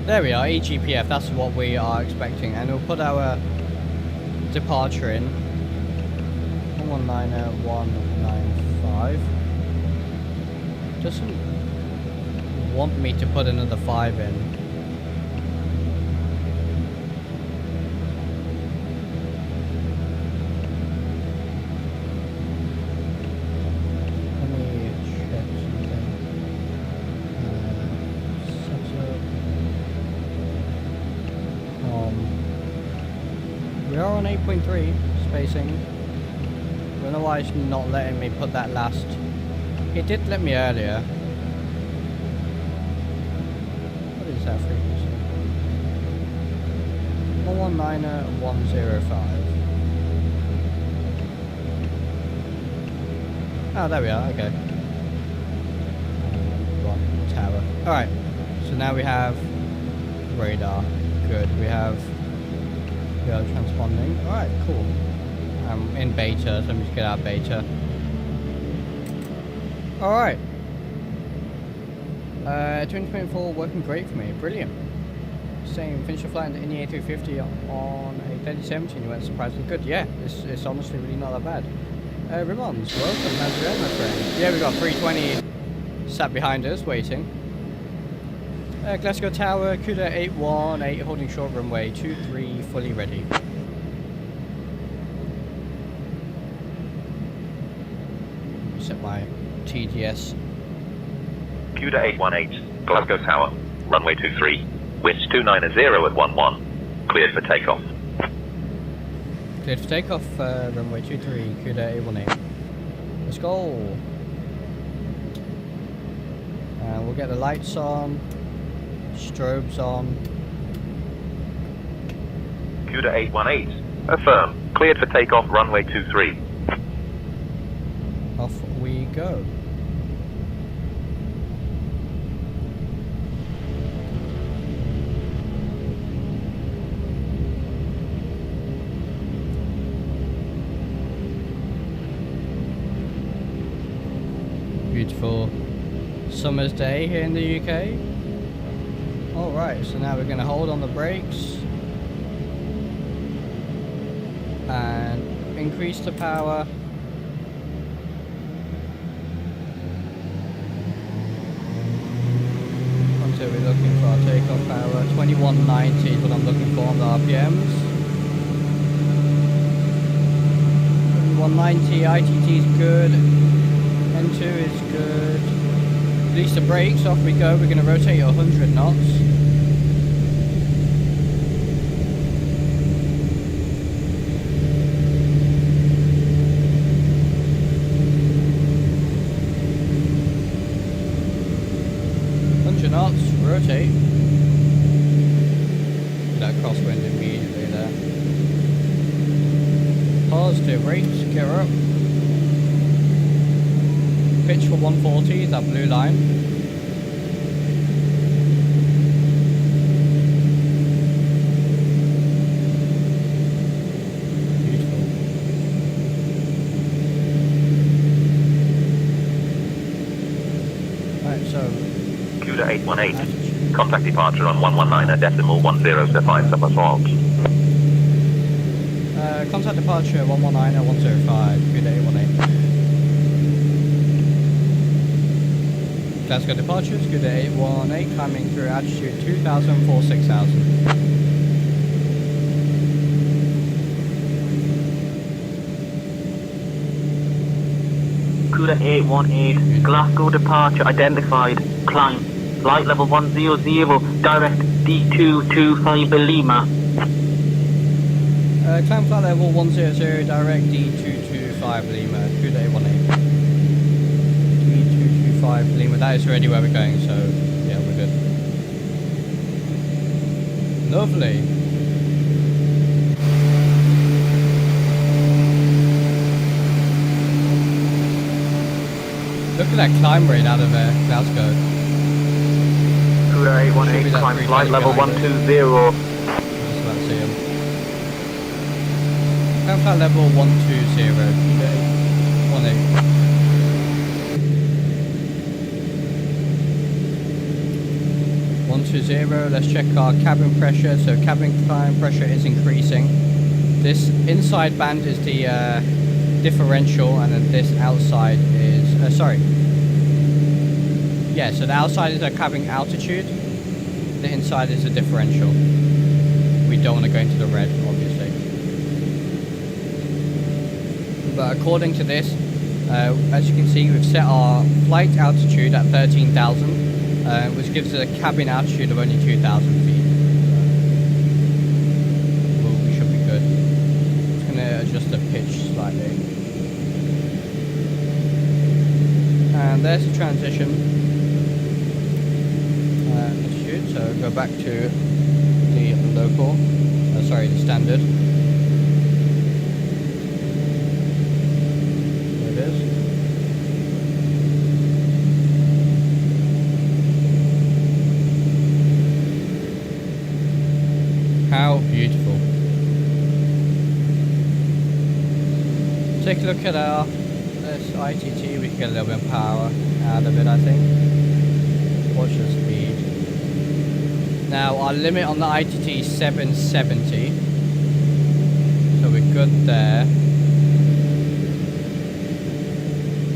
There we are, EGPF, that's what we are expecting. And we'll put our departure in. 119195. Doesn't want me to put another 5 in. Let me check something. Setup. We are on 8.3 spacing. Don't know why it's not letting me put that last. It did let me earlier. What is that frequency? 119105. Oh, there we are. Okay. One tower. All right. So now we have radar. Good. We are transponding. All right. Cool. I'm in beta, so let me just get out of beta. Alright. 2024 working great for me. Brilliant. Saying finish your flight in the A350 on a 3070 and you went surprisingly good. Yeah, it's honestly really not that bad. Ribbons, welcome. How's it going, my friend? Yeah, we've got 320 sat behind us waiting. Glasgow Tower, CUDA 818, holding short runway 23, fully ready. Set my TDS. CUDA 818, Glasgow Tower, runway 23, wind 290 at 11, cleared for takeoff. Cleared for takeoff, runway 23, CUDA 818. Let's go. And we'll get the lights on, strobes on. CUDA 818, affirm, cleared for takeoff, runway 23. Off we go. Beautiful summer's day here in the UK. Alright, so now we're going to hold on the brakes and increase the power. So we're looking for our takeoff power. 2190 is what I'm looking for on the RPMs. 190, ITT is good. N2 is good. Release the brakes, off we go. We're going to rotate at 100 knots. Knots, rotate. That crosswind immediately there. Positive brakes, gear up. Pitch for 140, that blue line. Beautiful. Alright, so CUDA 818, contact departure on 119 at decimal 1075 sub-assault. Contact departure 119 at 105, CUDA 818. Glasgow departure, CUDA 818, climbing through altitude 2000 for 6000. CUDA 818, Glasgow departure identified, climb. Flight level 100, direct D225 Lima. Climb flight level 100, direct D225 Lima, CUDA 818. D225 Lima, that is already where we're going, so yeah, we're good. Lovely. Look at that climb rate out of Glasgow. CUDA 818, climb flight level 120. Just about to see him. Climb flight level 120. 120. Let's check our cabin pressure. So cabin climb pressure is increasing. This inside band is the differential, and then this outside is sorry. Yeah, so the outside is our cabin altitude. The inside is a differential. We don't want to go into the red, obviously. But according to this, as you can see, we've set our flight altitude at 13,000, which gives us a cabin altitude of only 2,000 feet. Well, we should be good. Just going to adjust the pitch slightly. And there's the transition. So go back to the local, sorry, the standard. There it is. How beautiful. Take a look at this ITT, we can get a little bit of power out of it, I think. Watch the speed. Now our limit on the ITT is 770, so we're good there.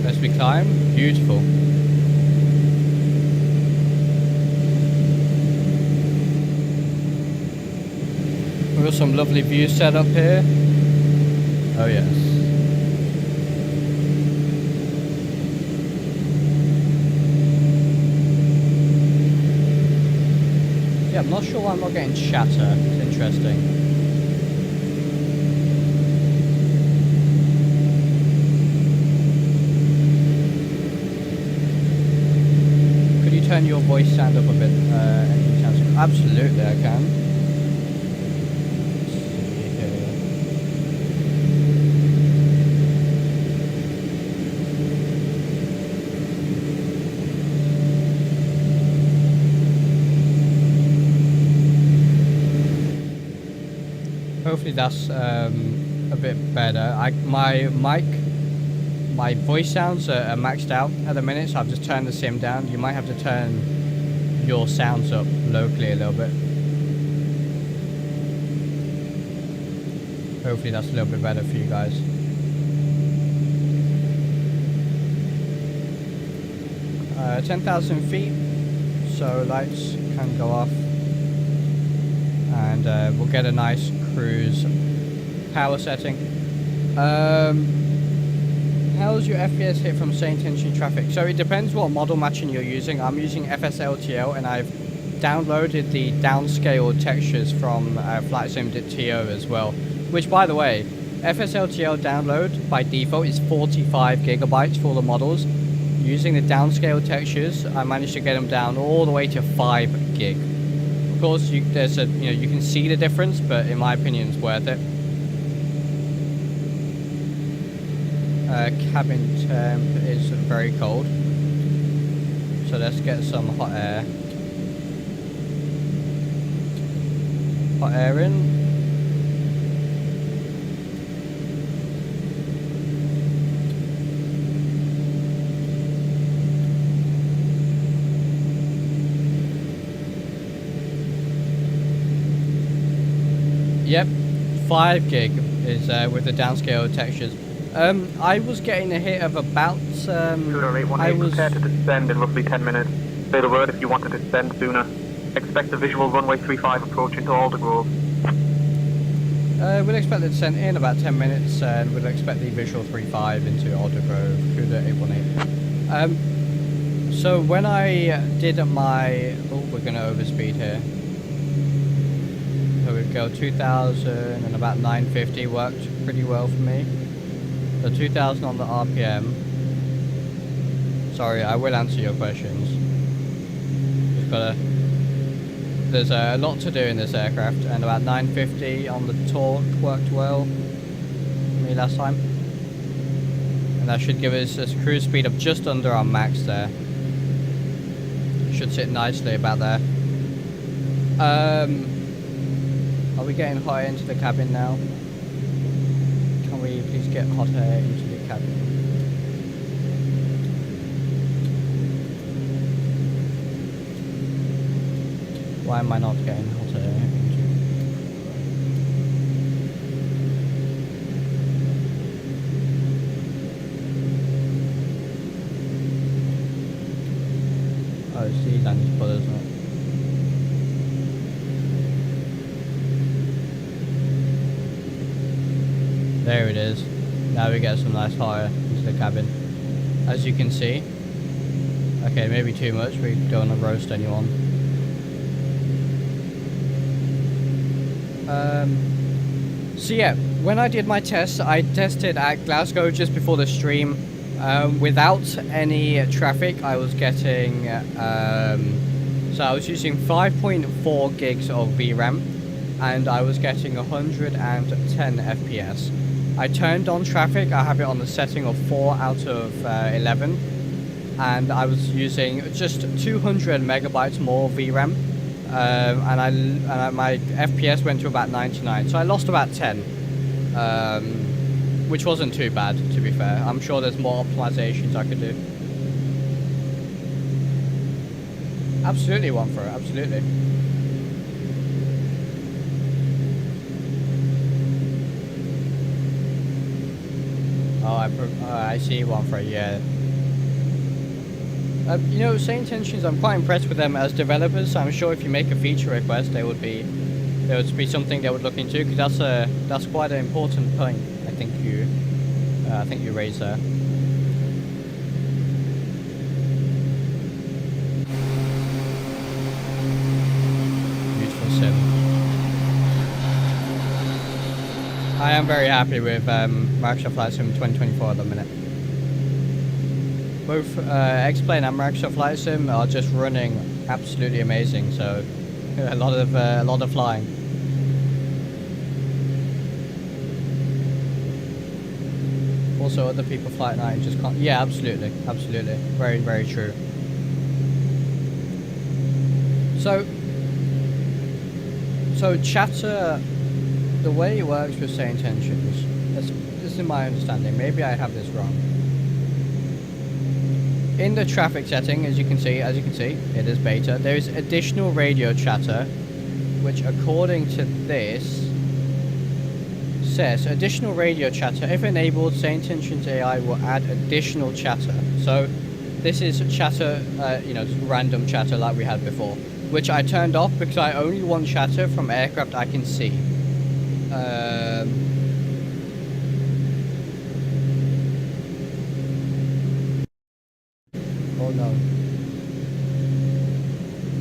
As we climb, beautiful. We've got some lovely views set up here. Oh yes. I'm not sure why I'm not getting chatter. It's interesting. Could you turn your voice sound up a bit? Absolutely, I can. Let's see here. Hopefully that's a bit better. My voice sounds are maxed out at the minute, so I've just turned the sim down. You might have to turn your sounds up locally a little bit. Hopefully that's a little bit better for you guys. Uh, 10,000 feet, so lights can go off. And we'll get a nice cruise power setting. How's your FPS hit from same tension traffic? So it depends what model matching you're using. I'm using FSLTL, and I've downloaded the downscaled textures from FlightSim.to as well. Which, by the way, FSLTL download by default is 45 gigabytes for all the models. Using the downscaled textures, I managed to get them down all the way to 5 gig. Of course, you can see the difference, but in my opinion, it's worth it. Cabin temp is very cold, so let's get some hot air. Hot air in. Yep, 5 gig is with the downscale textures. I was getting a hit of about. I was prepared to descend in roughly 10 minutes. Say the word if you want to descend sooner. Expect a visual runway 35 approach into Aldergrove. We'll expect the descent in about 10 minutes, and we'll expect the visual 35 into Aldergrove, CUDA 818. So when I did my, we're going to overspeed here. So we'd go 2,000 and about 950 worked pretty well for me. So 2,000 on the RPM. Sorry, I will answer your questions. Just gotta. There's a lot to do in this aircraft, and about 950 on the torque worked well for me last time. And that should give us a cruise speed of just under our max there. Should sit nicely about there. Are we getting high into the cabin now? to get hot air into the cabin. Why am I not getting hot air into? Oh, it's the landing spot, isn't it? There it is. Now we get some nice hot air into the cabin. As you can see. Okay, maybe too much. We don't want to roast anyone. So yeah, when I did my tests, I tested at Glasgow just before the stream. Without any traffic, I was getting, so I was using 5.4 gigs of VRAM, and I was getting 110 FPS. I turned on traffic. I have it on the setting of 4 out of 11, and I was using just 200 megabytes more VRAM, and my FPS went to about 99, so I lost about 10. Which wasn't too bad, to be fair. I'm sure there's more optimizations I could do. Absolutely one for it, absolutely. Oh, I see one for it, yeah. You know, Same Intentions, I'm quite impressed with them as developers. I'm sure if you make a feature request, there would be something they would look into, because that's quite an important point. I think you raised there. Beautiful sim. I am very happy with Microsoft Flight Sim 2024 at the minute. Both X-Plane and Microsoft Flight Sim are just running absolutely amazing. So a lot of flying. Also, other people fly at night and just can't. Yeah, absolutely, absolutely, very, very true. So chatter, the way it works with Say Intentions, this is my understanding. Maybe I have this wrong. In the traffic setting, as you can see, it is beta. There is additional radio chatter, which, according to this, says additional radio chatter. If enabled, Say Intentions AI will add additional chatter. So this is chatter, you know, just random chatter like we had before, which I turned off because I only want chatter from aircraft I can see. Oh no.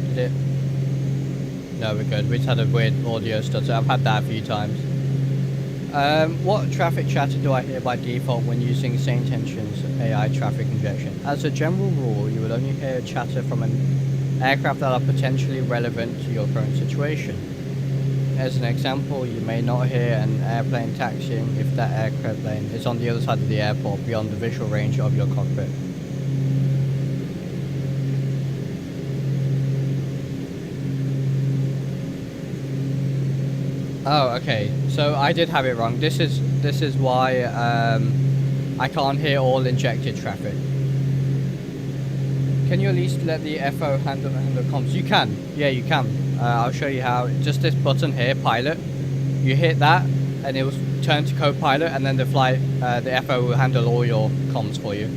Did it? No, we're good. We just had a weird audio stutter. I've had that a few times. What traffic chatter do I hear by default when using Say Intentions AI traffic injection? As a general rule, you will only hear chatter from an aircraft that are potentially relevant to your current situation. As an example, you may not hear an airplane taxiing if that airplane is on the other side of the airport beyond the visual range of your cockpit. Oh, okay. So I did have it wrong. This is why I can't hear all injected traffic. Can you at least let the FO handle comms? You can. Yeah, you can. I'll show you how. Just this button here, pilot. You hit that, and it will turn to co-pilot, and then the FO will handle all your comms for you.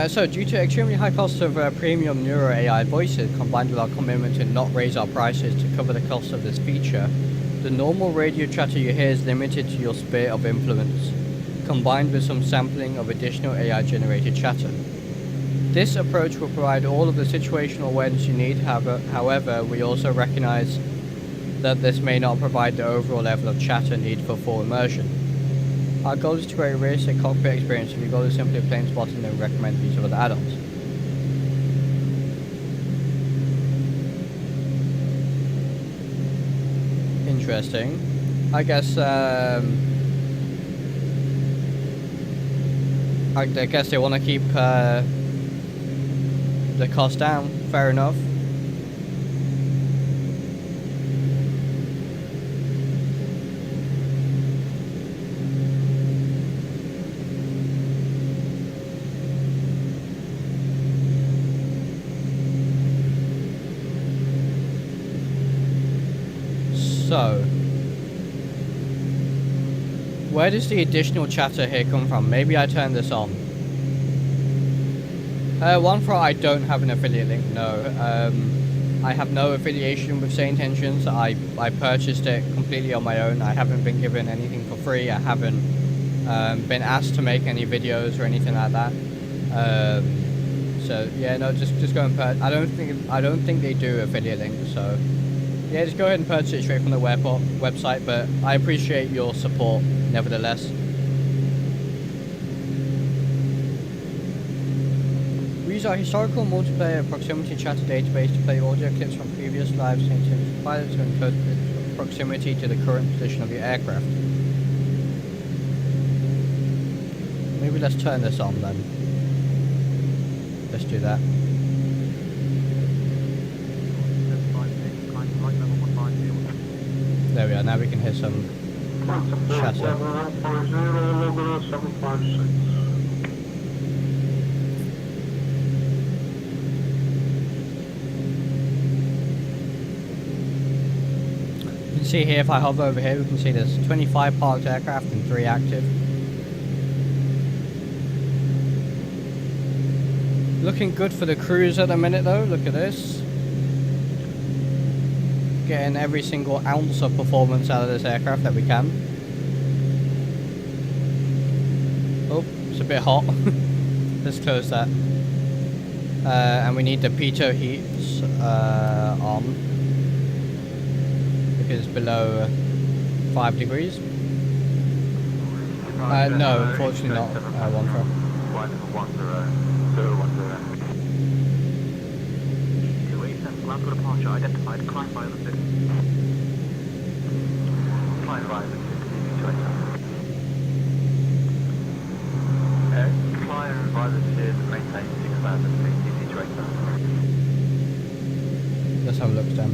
So, due to extremely high costs of premium Neuro AI voices, combined with our commitment to not raise our prices to cover the cost of this feature, the normal radio chatter you hear is limited to your sphere of influence, combined with some sampling of additional AI-generated chatter. This approach will provide all of the situational awareness you need, however, we also recognize that this may not provide the overall level of chatter needed for full immersion. Our goal is to create a realistic cockpit experience, and your goal is simply plane spotting, and recommend the use of other add-ons. Interesting. I guess they want to keep the cost down. Fair enough. So, where does the additional chatter here come from? Maybe I turn this on. One for I don't have an affiliate link, no. I have no affiliation with Saint Engines. I purchased it completely on my own. I haven't been given anything for free. I haven't been asked to make any videos or anything like that. So yeah, no, just go and purchase. I don't think they do affiliate links. So yeah, just go ahead and purchase it straight from the website. But I appreciate your support, nevertheless. We use our historical multiplayer proximity chatter database to play audio clips from previous live Saint Engines pilots to encode proximity to the current position of the aircraft. Maybe let's turn this on then. Let's do that. There we are, now we can hear some chatter. You can see here, if I hover over here, we can see there's 25 parked aircraft and 3 active. Looking good for the cruise at the minute though, look at this. Getting every single ounce of performance out of this aircraft that we can. Oh, it's a bit hot. Let's close that. And we need the pitot heats on. Because it's below 5 degrees. No, unfortunately not. One for. Glasgow departure identified. Climb via the city. Climb via the city. Climb via the city. Maintain 6,000 feet. Situation. Let's have a look then.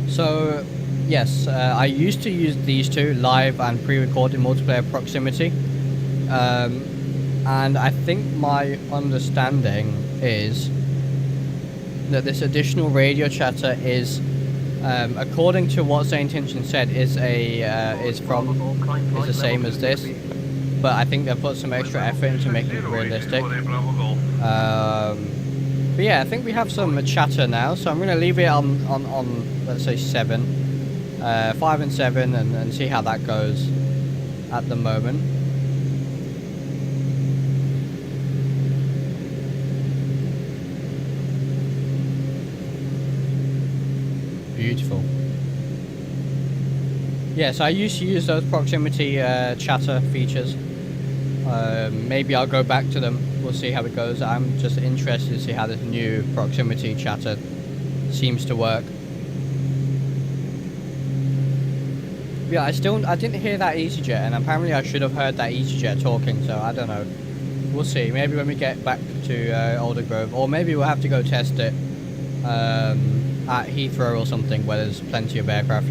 So, yes, I used to use these two, live and pre-recorded multiplayer proximity. And I think my understanding is that this additional radio chatter is, according to what Saint Engines said, is the same as this, but I think they've put some extra effort into making it realistic. But yeah, I think we have some chatter now, so I'm going to leave it on let's say 7, 5 and 7, and see how that goes at the moment. Beautiful. Yeah, so I used to use those proximity chatter features. Maybe I'll go back to them. We'll see how it goes. I'm just interested to see how this new proximity chatter seems to work. Yeah, I didn't hear that EasyJet, and apparently I should have heard that EasyJet talking, so I don't know. We'll see. Maybe when we get back to Aldergrove, or maybe we'll have to go test it at Heathrow or something where there's plenty of aircraft.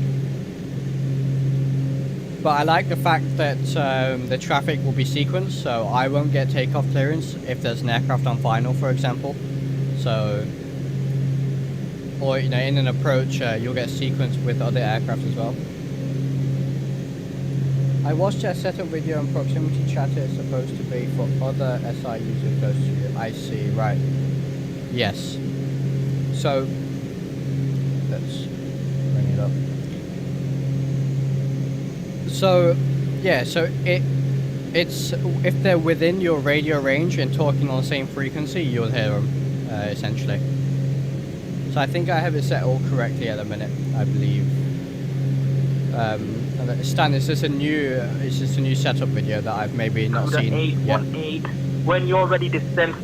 But I like the fact that the traffic will be sequenced, so I won't get takeoff clearance if there's an aircraft on final, for example. So, or you know, in an approach, you'll get sequenced with other aircraft as well. I watched a setup video and proximity chatter is supposed to be for other SI users close to you. I see, right. Yes. So, let's bring it up. So, yeah, so it's if they're within your radio range and talking on the same frequency, you'll hear them, essentially. So I think I have it set all correctly at the minute, I believe. Stan, is this a new setup video that I've maybe not seen yet? 818. When you're ready to descend.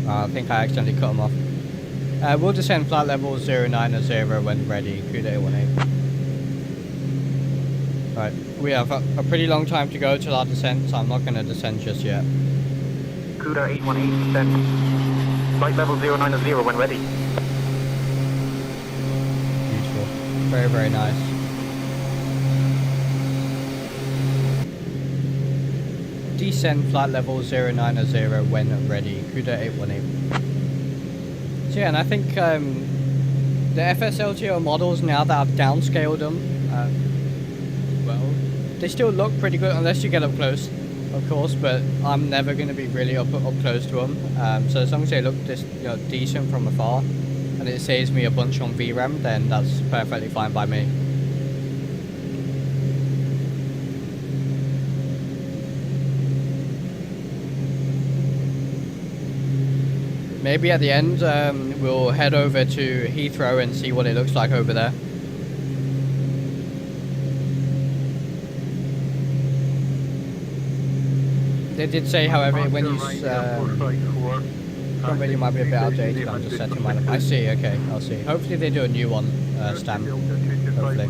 I think I accidentally cut them off. We'll descend flight level 090 when ready. CUDA 18. Right, we have a pretty long time to go till our descent, so I'm not going to descend just yet. CUDA 818 descend. Flight level 090 when ready. Beautiful. Very, very nice. Descend flight level 090 when ready. CUDA 818. So yeah, and I think the FSLTO models, now that I've downscaled them, well, they still look pretty good unless you get up close, of course, but I'm never going to be really up close to them. So as long as they look just, you know, decent from afar, and it saves me a bunch on VRAM, then that's perfectly fine by me. Maybe at the end, we'll head over to Heathrow and see what it looks like over there. They did say, however, when you front video might be a bit outdated, I'm just setting mine up. I see, okay, I'll see. Hopefully they do a new one, Stan. Hopefully.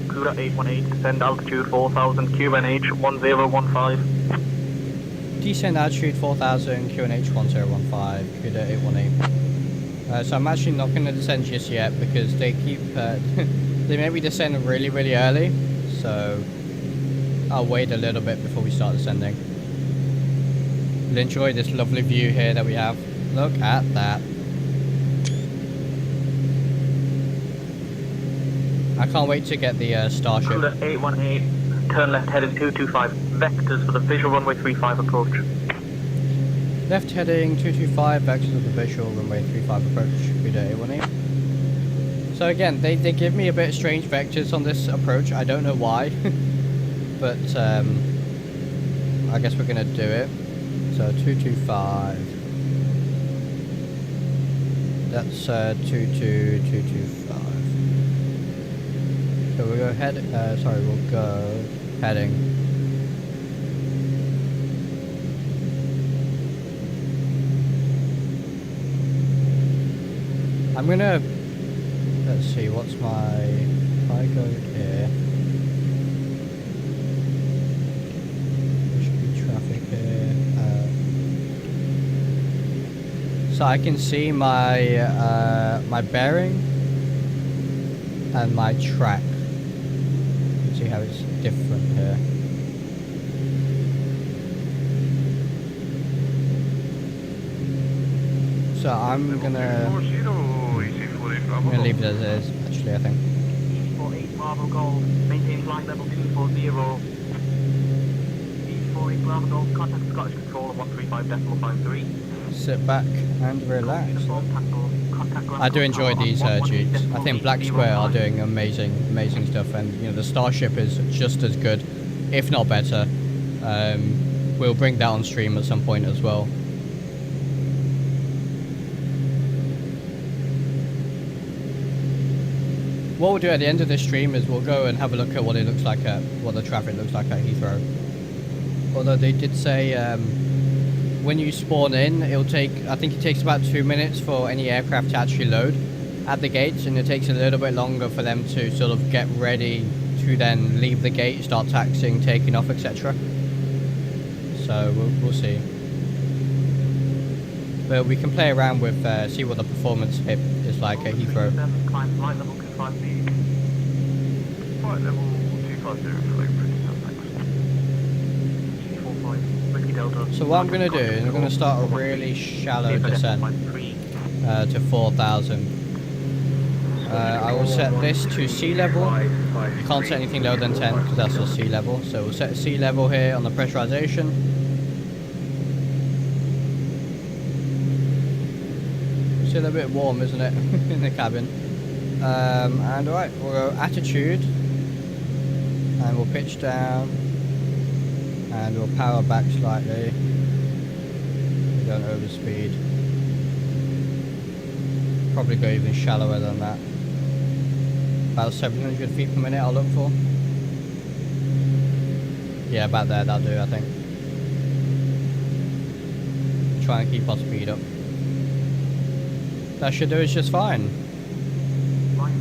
Cuda 818, descend altitude 4000, QNH 1015. Descend altitude 4000, QNH 1015, Cuda 818. So I'm actually not going to descend just yet because they keep, they make me descend really, really early. So I'll wait a little bit before we start descending. You'll enjoy this lovely view here that we have. Look at that. I can't wait to get the Starship. Cuda 818, turn left heading 225, vectors for the visual runway 35 approach. Left heading 225, vectors of the visual runway 35 approach, Cuda 818. So again, they give me a bit strange vectors on this approach. I don't know why, but I guess we're gonna do it. So 225. That's 225. So we'll go we'll go heading. I'm gonna, let's see, what's my, if I go here, there should be traffic here. So I can see my, my bearing and my track. You can see how it's different here. So I'm gonna leave it as it is, actually, I think. 48 Bravo Golf, maintain flight level 240. 48 Bravo Golf, contact Scottish Control 135.53. Sit back and relax. I do enjoy these Jeeps. I think Blacksquare are doing amazing stuff, and you know the Starship is just as good, if not better. We'll bring that on stream at some point as well. What we'll do at the end of this stream is we'll go and have a look at what it looks like at what the traffic looks like at Heathrow. Although they did say when you spawn in, it'll take, I think it takes about 2 minutes for any aircraft to actually load at the gates, and it takes a little bit longer for them to sort of get ready to then leave the gate, start taxiing, taking off, etc. So we'll see. But we can play around with, see what the performance hip is like at Heathrow. Climb flight level 250. Flight level 250, So what I'm going to do is I'm going to start a really shallow descent to 4,000. I will set this to sea level. You can't set anything lower than 10 because that's just sea level. So we'll set sea level here on the pressurization. Still a bit warm, isn't it, in the cabin? And alright, we'll go attitude. And we'll pitch down. And we'll power back slightly. We don't overspeed. Probably go even shallower than that. About 700 feet per minute I'll look for. Yeah, about there, that'll do, I think. Try and keep our speed up. That should do us just fine. Line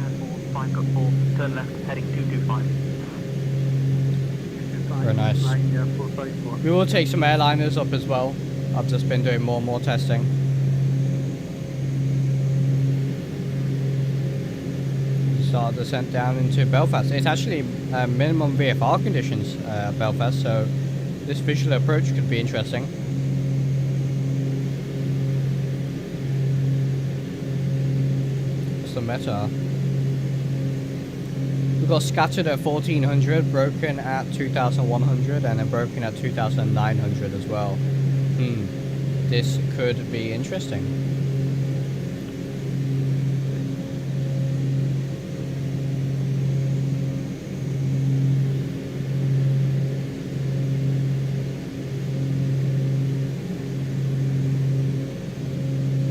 5 got 4, turn left, heading 225. Very nice. We will take some airliners up as well. I've just been doing more and more testing. Start descent down into Belfast. It's actually minimum VFR conditions at Belfast, so this visual approach could be interesting. the meta. We've got scattered at 1400, broken at 2100, and then broken at 2900 as well. This could be interesting.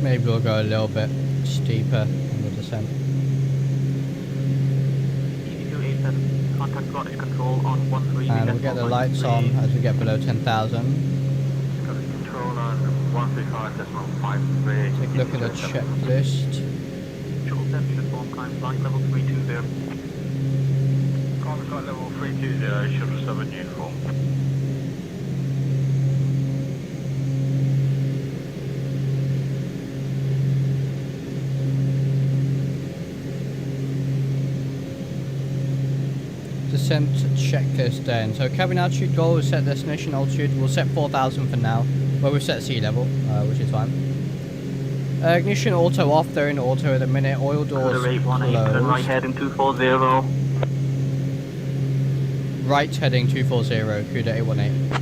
Maybe we'll go a little bit steeper on the descent. Contact Scottish Control on 13. And we'll get the lights on as we get below 10,000. Scottish Control on 135.53. Take a look at the checklist. Shuttle temperature form climb flight level 320. Contact level 320, shuttle 7 uniform. Descent checklist then. So cabin altitude goal, is set destination altitude. We'll set 4,000 for now. Well, we've set sea level, which is fine. Ignition auto off. They're in auto at the minute. Oil doors Cruiser 818, turn right heading 240. Right heading 240. Cuda 818.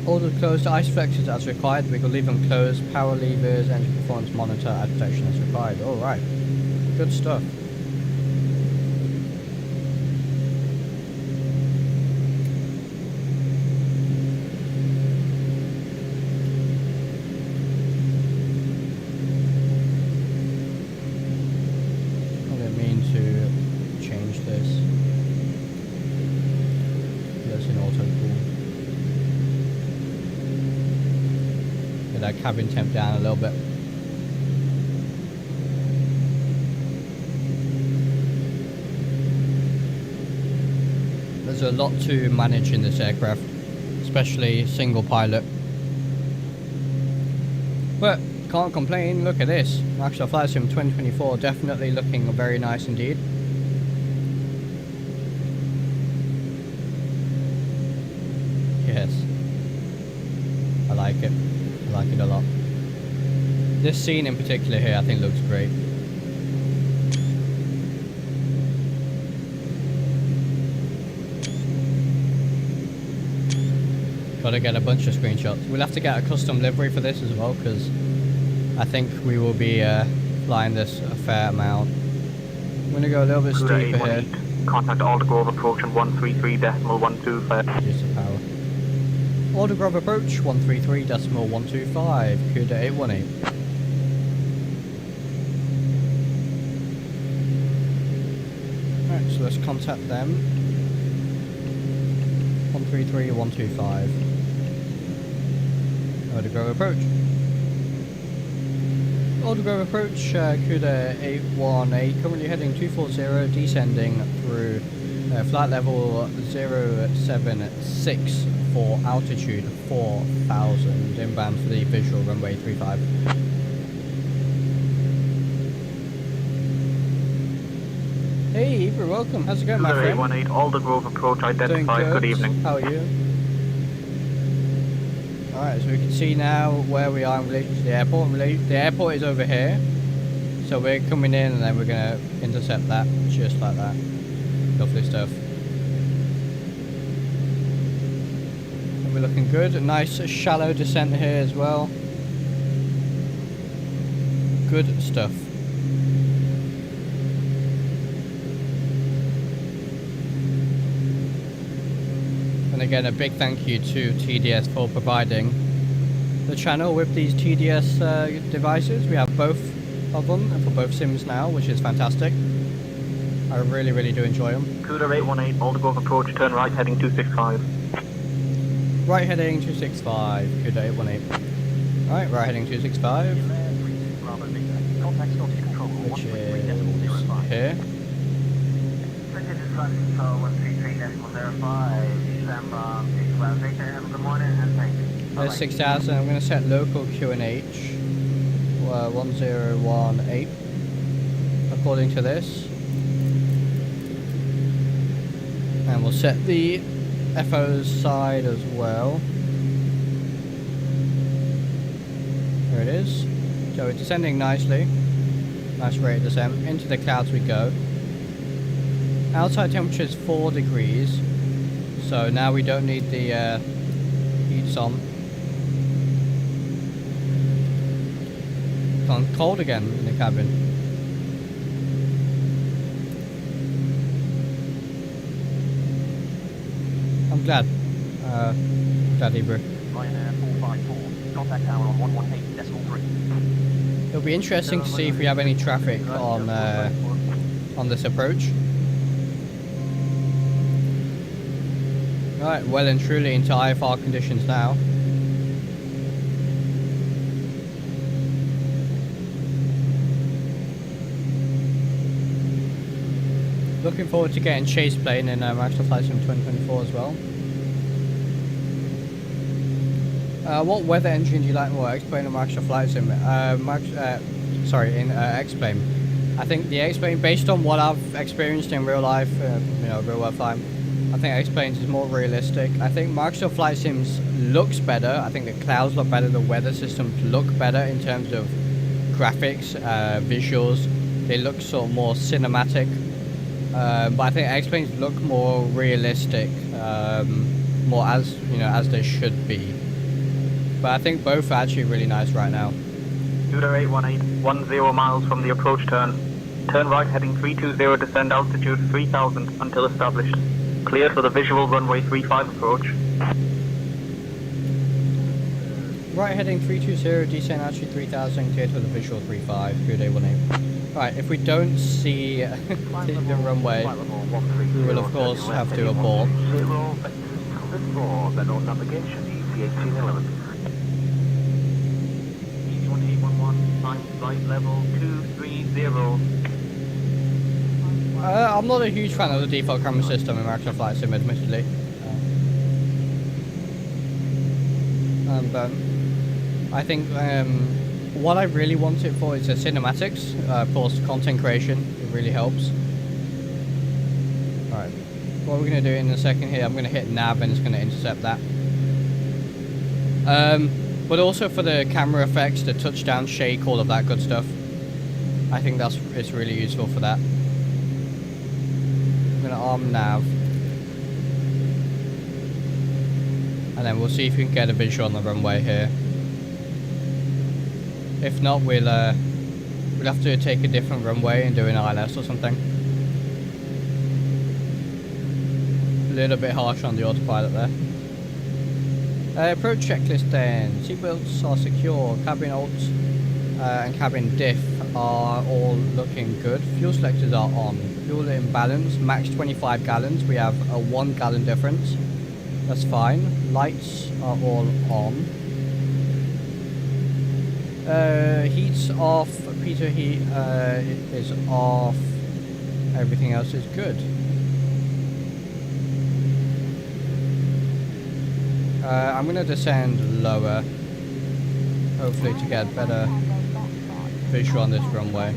Order closed, ice flexes as required. We can leave them closed. Power levers, engine performance monitor, add protection as required. Alright. Good stuff. I didn't mean to change this. That's an auto cool. That cabin temp down a little bit. There's a lot to manage in this aircraft, especially single pilot. But can't complain. Look at this. Microsoft Flight Sim 2024 definitely looking very nice indeed. Yes. I like it. I like it a lot. This scene in particular here I think looks great. Gotta get a bunch of screenshots. We'll have to get a custom livery for this as well, because I think we will be flying this a fair amount. I'm gonna go a little bit steeper here. Contact Aldergrove approaching 133.125. Use the power. Aldergrove approach 133.125. Cuda 818. Alright, so let's contact them. 133.125. Aldergrove approach. Aldergrove approach, Cuda 818, currently heading 240, descending through flight level 076 for altitude 4,000, inbound for the visual runway 35. Hey, you're welcome. How's it going, my friend? 818, Aldergrove approach identified. Good evening. How are you? Alright, so we can see now where we are in relation to the airport. The airport is over here. So we're coming in and then we're going to intercept that just like that. Lovely stuff. And we're looking good. A nice shallow descent here as well. Good stuff. And again, a big thank you to TDS for providing the channel with these TDS devices. We have both of them and for both sims now, which is fantastic. I really do enjoy them. Cuda 818, Aldergrove approach, turn right heading 265. Right heading 265, Cuda 818. Alright, right heading 265. Which is here. There's 6,000. I'm going to set local QNH 1018 according to this. And we'll set the FO's side as well. There it is. So it's descending nicely. Nice rate of descent. Into the clouds we go. Outside temperature is 4 degrees. So now we don't need the heats on. It's gone cold again in the cabin. I'm glad. Glad Hebrew. Ryanair 454, contact tower on 118.3. It'll be interesting to see if we have any traffic on this approach. Right, well and truly into IFR conditions now. Looking forward to getting chase plane in Microsoft Flight Sim 2024 as well. What weather engine do you like more, X-Plane or Microsoft Flight Sim? X-Plane. I think the X-Plane, based on what I've experienced in real life, real world time, I think X-Planes is more realistic. I think Microsoft Flight Sims looks better. I think the clouds look better, the weather systems look better in terms of graphics, visuals. They look sort of more cinematic. But I think X-Planes look more realistic, more as they should be. But I think both are actually really nice right now. Tudor 818, 10 miles from the approach turn. Turn right heading 320, descend altitude 3000 until established. Cleared for the visual runway 35 approach. Right heading 320, descend altitude 3000, cleared for the visual 35, good 818. Right, if we don't see the runway, we will of course have to abort. Then on navigation, EC 1811. Flight level 230. I'm not a huge fan of the default camera system in Microsoft Flight Sim, admittedly. But I think what I really want it for is the cinematics, plus content creation. It really helps. Alright, what we're going to do in a second here, I'm going to hit nav and it's going to intercept that. But also for the camera effects, the touchdown shake, all of that good stuff. I think it's really useful for that. I'm going to arm nav. And then we'll see if we can get a visual on the runway here. If not, we'll have to take a different runway and do an ILS or something. A little bit harsh on the autopilot there. Approach checklist then. Seatbelts are secure. Cabin alt and cabin diff are all looking good. Fuel selectors are on. Fuel in balance. Max 25 gallons. We have a 1 gallon difference. That's fine. Lights are all on. Heat's off. Peter heat is off. Everything else is good. I'm going to descend lower, hopefully to get better visual on this runway.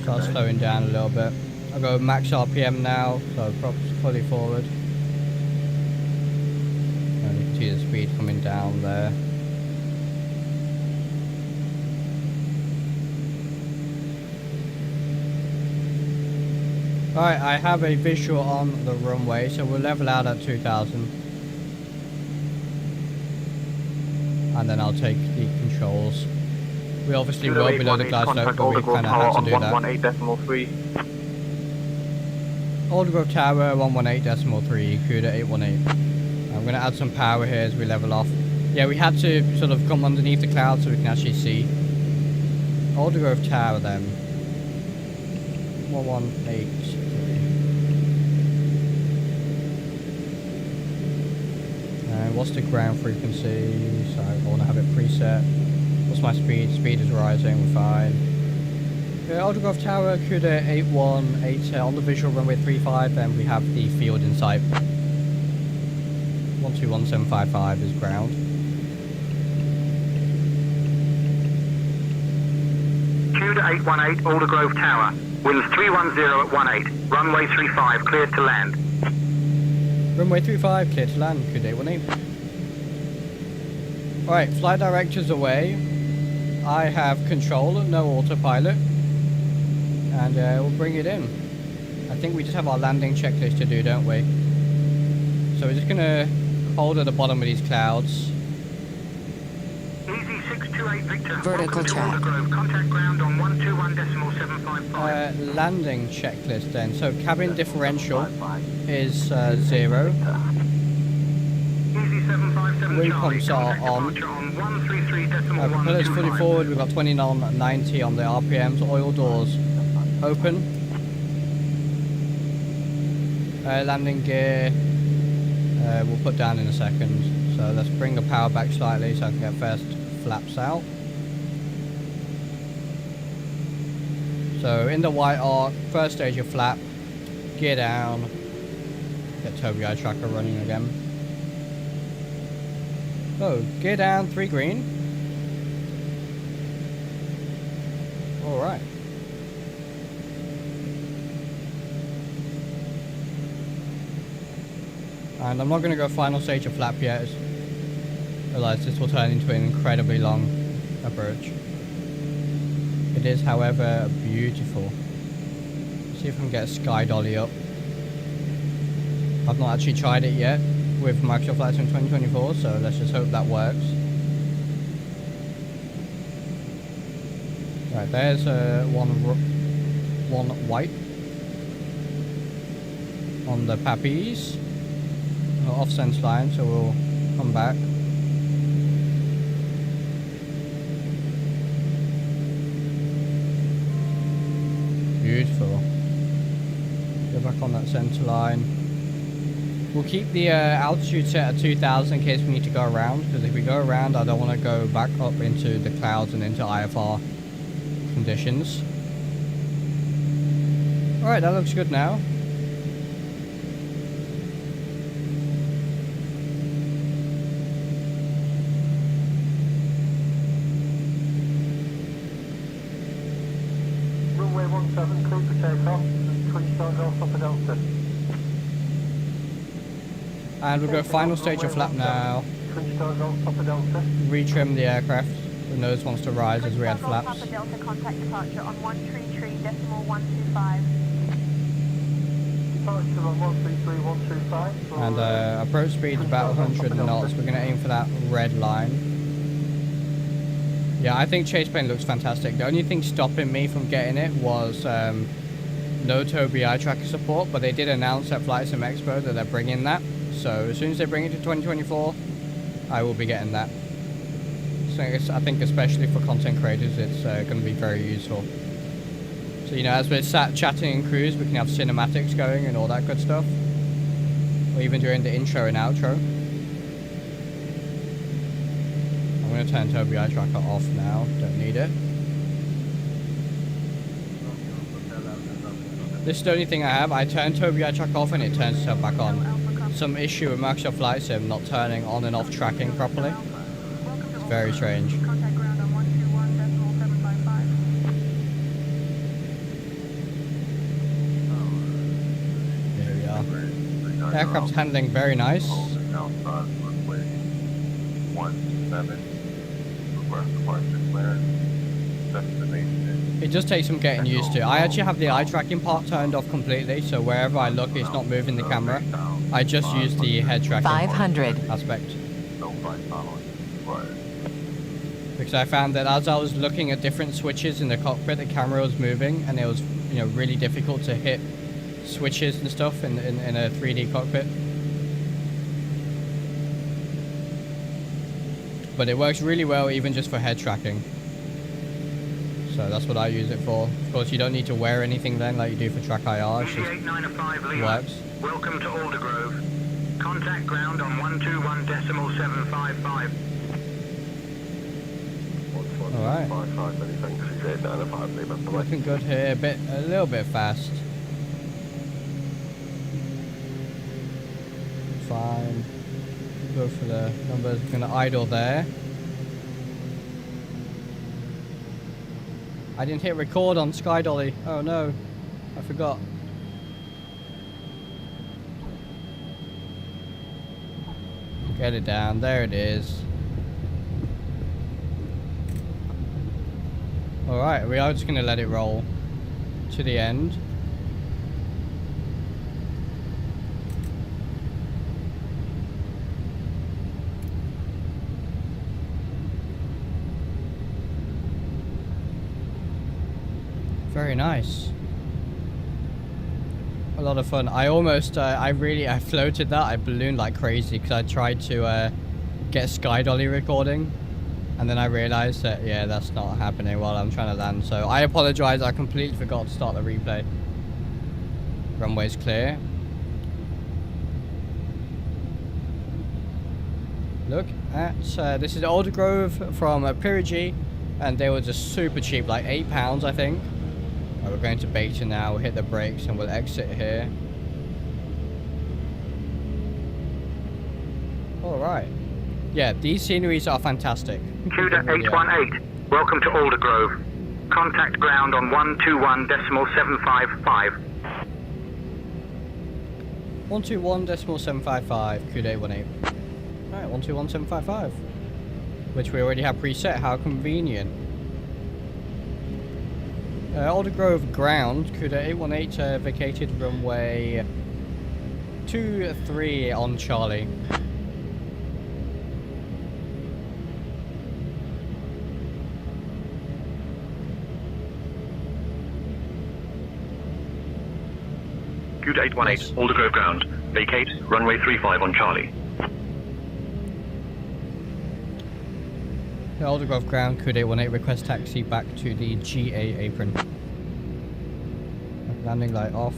Start slowing down a little bit. I'll go max RPM now, so props fully forward. And you can see the speed coming down there. Alright, I have a visual on the runway, so we'll level out at 2000. And then I'll take the controls. We obviously will below the Glasgow, but we kind of had to do that. 118.3. Aldergrove Tower, 118.3, CUDA 818. I'm going to add some power here as we level off. Yeah, we had to sort of come underneath the clouds so we can actually see. Aldergrove Tower then. 118. What's the ground frequency? So I want to have it preset. What's my speed? Speed is rising, we're fine. Aldergrove Tower, CUDA 818 on the visual runway 35, and we have the field in sight. 121755 is ground. CUDA 818, Aldergrove Tower. Winds 310 at 18. Runway 35, cleared to land. Runway 35, clear to land, CUDA 818. Alright, flight director's away. I have control, no autopilot. And we'll bring it in. I think we just have our landing checklist to do, don't we? So we're just going to hold at the bottom of these clouds. Easy 628 Victor. Vertical check. Contact ground on 121.755. Landing checklist then. So cabin differential is 0. Easy 757 Wind Charlie. pumps are on. Propellers fully forward. We've got 20 knots, 90 on the RPMs. Oil doors open. Landing gear we'll put down in a second. So let's bring the power back slightly so I can get first flaps out. So in the white arc, first stage of flap, gear down, get Toby Eye Tracker running again. So gear down, 3 green. Alright. And I'm not going to go final stage of flap yet. Realize this will turn into an incredibly long approach. It is, however, beautiful. See if I can get a sky dolly up. I've not actually tried it yet with Microsoft Flight Sim 2024, so let's just hope that works. Right, there's one white on the Pappies. Off sense line, so we'll come back. Beautiful. Go back on that center line. We'll keep the altitude set at 2000 in case we need to go around, because if we go around I don't want to go back up into the clouds and into IFR conditions. Alright, that looks good now. Runway 17, clear for takeoff. 20 stars off Upper Delta. And we'll go final stage of flap now. 20 stars off Upper Delta. Retrim the aircraft. The nose wants to rise as we add flaps. Papa Delta contact departure on 133.125. Departure on 133.125. And approach speed is about 100 knots. We're going to aim for that red line. Yeah, I think chase plane looks fantastic. The only thing stopping me from getting it was no Toby Eye Tracker support, but they did announce at Flight Sim Expo that they're bringing that. So as soon as they bring it to 2024, I will be getting that. So I think especially for content creators, it's going to be very useful. So, you know, as we're sat chatting in cruise, we can have cinematics going and all that good stuff. Or even during the intro and outro. I'm going to turn Toby Eye Tracker off now, don't need it. This is the only thing I have. I turn Toby Eye Tracker off and it turns itself back on. Some issue with Microsoft Flight Sim not turning on and off tracking properly. It's very strange. Contact ground on 121.755. Here we are. Aircraft's handling very nice. It just takes some getting used to. I actually have the eye tracking part turned off completely, so wherever I look it's not moving the camera. I just use the head tracking 500 aspect. Because I found that as I was looking at different switches in the cockpit, the camera was moving and it was, you know, really difficult to hit switches and stuff in a 3D cockpit. But it works really well even just for head tracking. So that's what I use it for. Of course, you don't need to wear anything then like you do for Track IR. It just works. Welcome to Aldergrove. Contact ground on 121.755. Alright. Looking good here, a little bit fast. Fine. Go for the numbers. We're gonna idle there. I didn't hit record on Sky Dolly. Oh no, I forgot. Get it down. There it is. Alright, we are just gonna let it roll to the end. Very nice. A lot of fun. I almost, I floated that. I ballooned like crazy because I tried to get Sky Dolly recording. And then I realized that, yeah, that's not happening while I'm trying to land. So I apologize. I completely forgot to start the replay. Runway's clear. Look at, this is Aldergrove from Peerage. And they were just super cheap, like £8, I think. We're going to Beta now, we'll hit the brakes and we'll exit here. Alright. Yeah, these sceneries are fantastic. Cuda 818, welcome to Aldergrove. Contact ground on 121.755. 121.755, Cuda 818. Alright, 121.755. Which we already have preset, how convenient. Aldergrove ground, Cuda 818 vacated runway 23 on Charlie. Cuda 818, Aldergrove ground, vacate runway 35 on Charlie. Aldergrove ground, Cuda 818, request taxi back to the EGAA apron. Landing light off.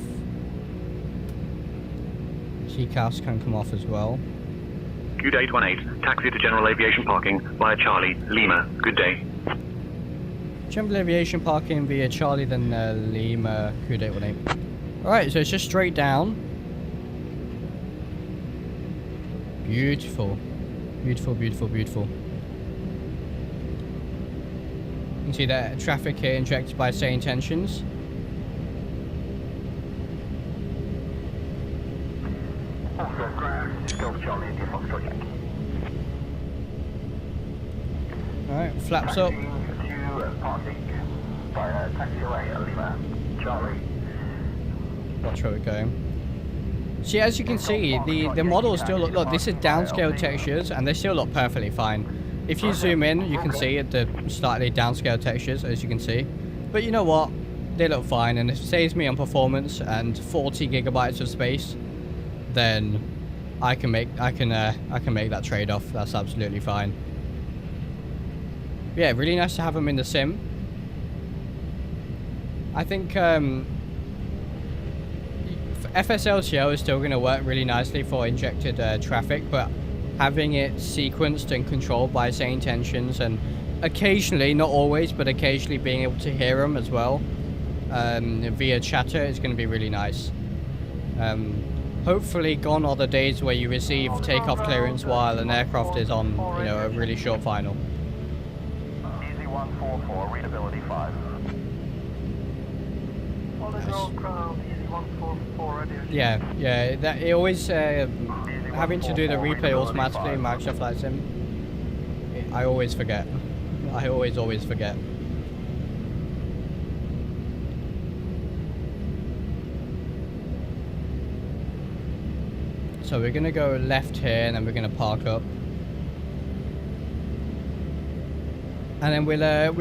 CCAS can come off as well. Cuda 818, taxi to general aviation parking via Charlie, Lima. Good day. General aviation parking via Charlie, then Lima, Cuda 818. Alright, so it's just straight down. Beautiful. Beautiful, beautiful, beautiful. You can see that traffic here injected by say intentions. Alright, flaps up. Watch where we're going. See, as you can see, the models still look, this is downscale textures and they still look perfectly fine. If you zoom in, you can see the slightly downscale textures, as you can see. But you know what? They look fine, and if it saves me on performance and 40 gigabytes of space, then I can make that trade-off. That's absolutely fine. Yeah, really nice to have them in the sim. I think FSLTO is still going to work really nicely for injected traffic, but having it sequenced and controlled by say intentions, and occasionally, not always, but occasionally being able to hear them as well via chatter is going to be really nice. Hopefully gone are the days where you receive takeoff clearance while an aircraft is on, you know, a really short final. Easy 144, readability 5. Yeah, that it always having to do the replay automatically in Microsoft Flight Sim. I always forget. I always forget. So we're gonna go left here, and then we're gonna park up, and then we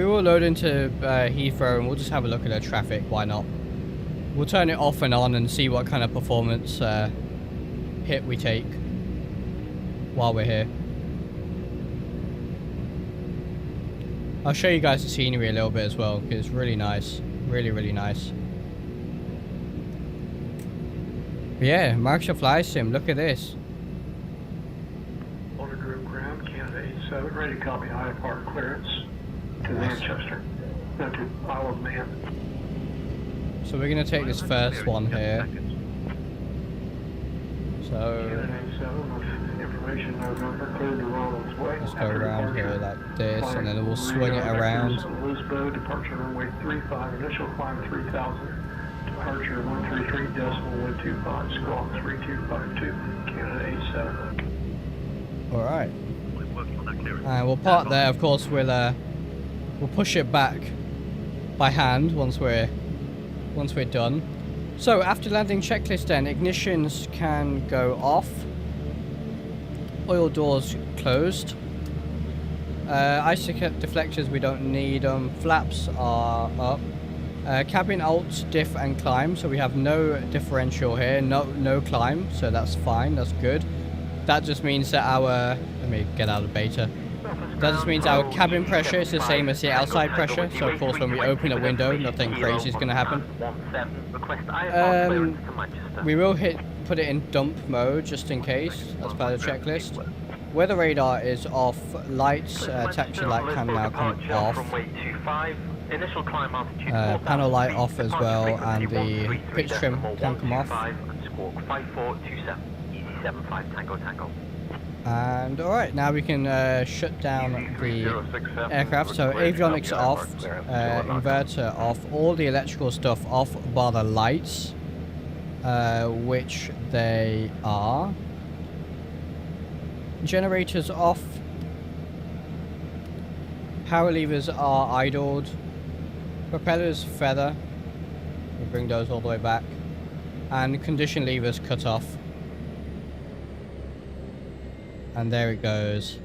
will load into Heathrow, and we'll just have a look at the traffic. Why not? We'll turn it off and on and see what kind of performance hit we take while we're here. I'll show you guys the scenery a little bit as well, because it's really nice, really nice. But yeah, Microsoft Flight Sim, look at this. Aldergrove ground, Canada 87, ready to copy high park clearance. to Manchester, no, to Isle of Man. So we're going to take this first one here. So let's go around here like this, and then we'll swing it around. Lisboa, departure runway 35, initial climb 3000, departure 133.125, squawk 3252, Canada 87. All right. And we'll park there. Of course, we'll push it back by hand once we're done. So after landing checklist, then ignitions can go off. Oil doors closed. ISO deflectors, we don't need them. Flaps are up. Cabin alt, diff, and climb. So we have no differential here. No climb. So that's fine. That's good. That just means that our... Let me get out of beta. That just means our cabin pressure is the same as the outside pressure. So of course when we open a window, nothing crazy is going to happen. We will put it in dump mode just in case. That's part of the checklist. Weather radar is off. Lights, taxi light can now come off. Panel light off as well, and the pitch trim can come off. And alright, now we can shut down the aircraft. So avionics off, inverter off, all the electrical stuff off bar the lights, which they are. Generators off. Power levers are idled. Propellers feather. We'll bring those all the way back. And condition levers cut off. And there it goes.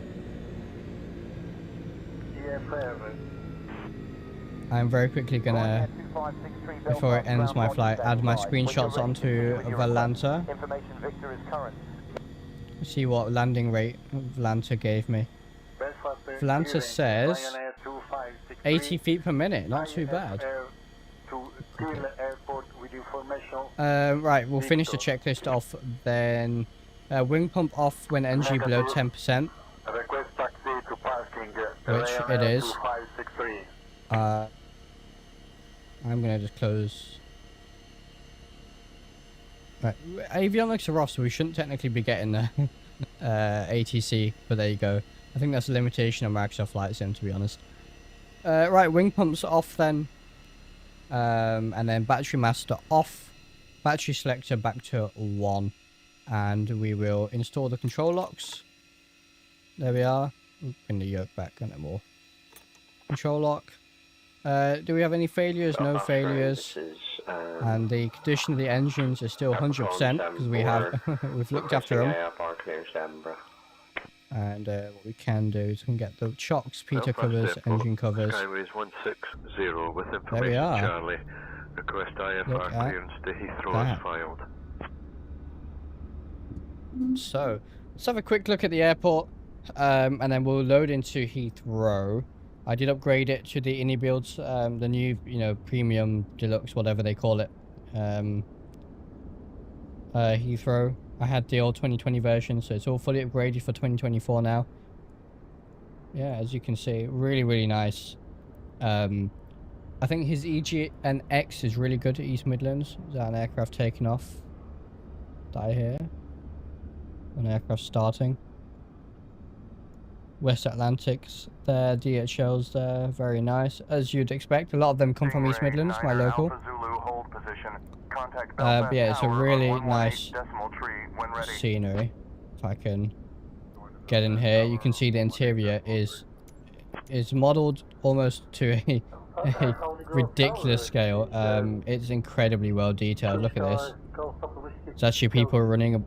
I'm very quickly gonna, before it ends my flight, add my screenshots onto Valanta. See what landing rate Valanta gave me. Valanta says 80 feet per minute, not too bad. Right, we'll finish the checklist off then. Wing pump off when NG below 10%, which it is. I'm gonna just close. Right, avionics are off, so we shouldn't technically be getting the ATC, but there you go. I think that's a limitation of Microsoft Flight Sim, to be honest. Right, wing pumps off then, and then battery master off, battery selector back to 1. And we will install the control locks. There we are. Bring the yoke back a bit more. Control lock. Do we have any failures? No failures. And the condition of the engines is still 100% because we have we've looked after them. And what we can do is we can get the chocks, Peter covers, engine covers. There we are. Charlie. Request IFR clearance to Heathrow is filed. So let's have a quick look at the airport, and then we'll load into Heathrow. I did upgrade it to the Innie builds, the new, premium, deluxe, whatever they call it. Heathrow. I had the old 2020 version, so it's all fully upgraded for 2024 now. Yeah, as you can see, really, really nice. I think his EGNX is really good at East Midlands. Is that an aircraft taking off? Die here. An aircraft starting. West Atlantics there, DHLs there, very nice. As you'd expect, a lot of them come from East Midlands, my local. But yeah, it's a really nice scenery. If I can get in here, you can see the interior is modelled almost to a ridiculous scale. It's incredibly well detailed. Look at this. It's actually people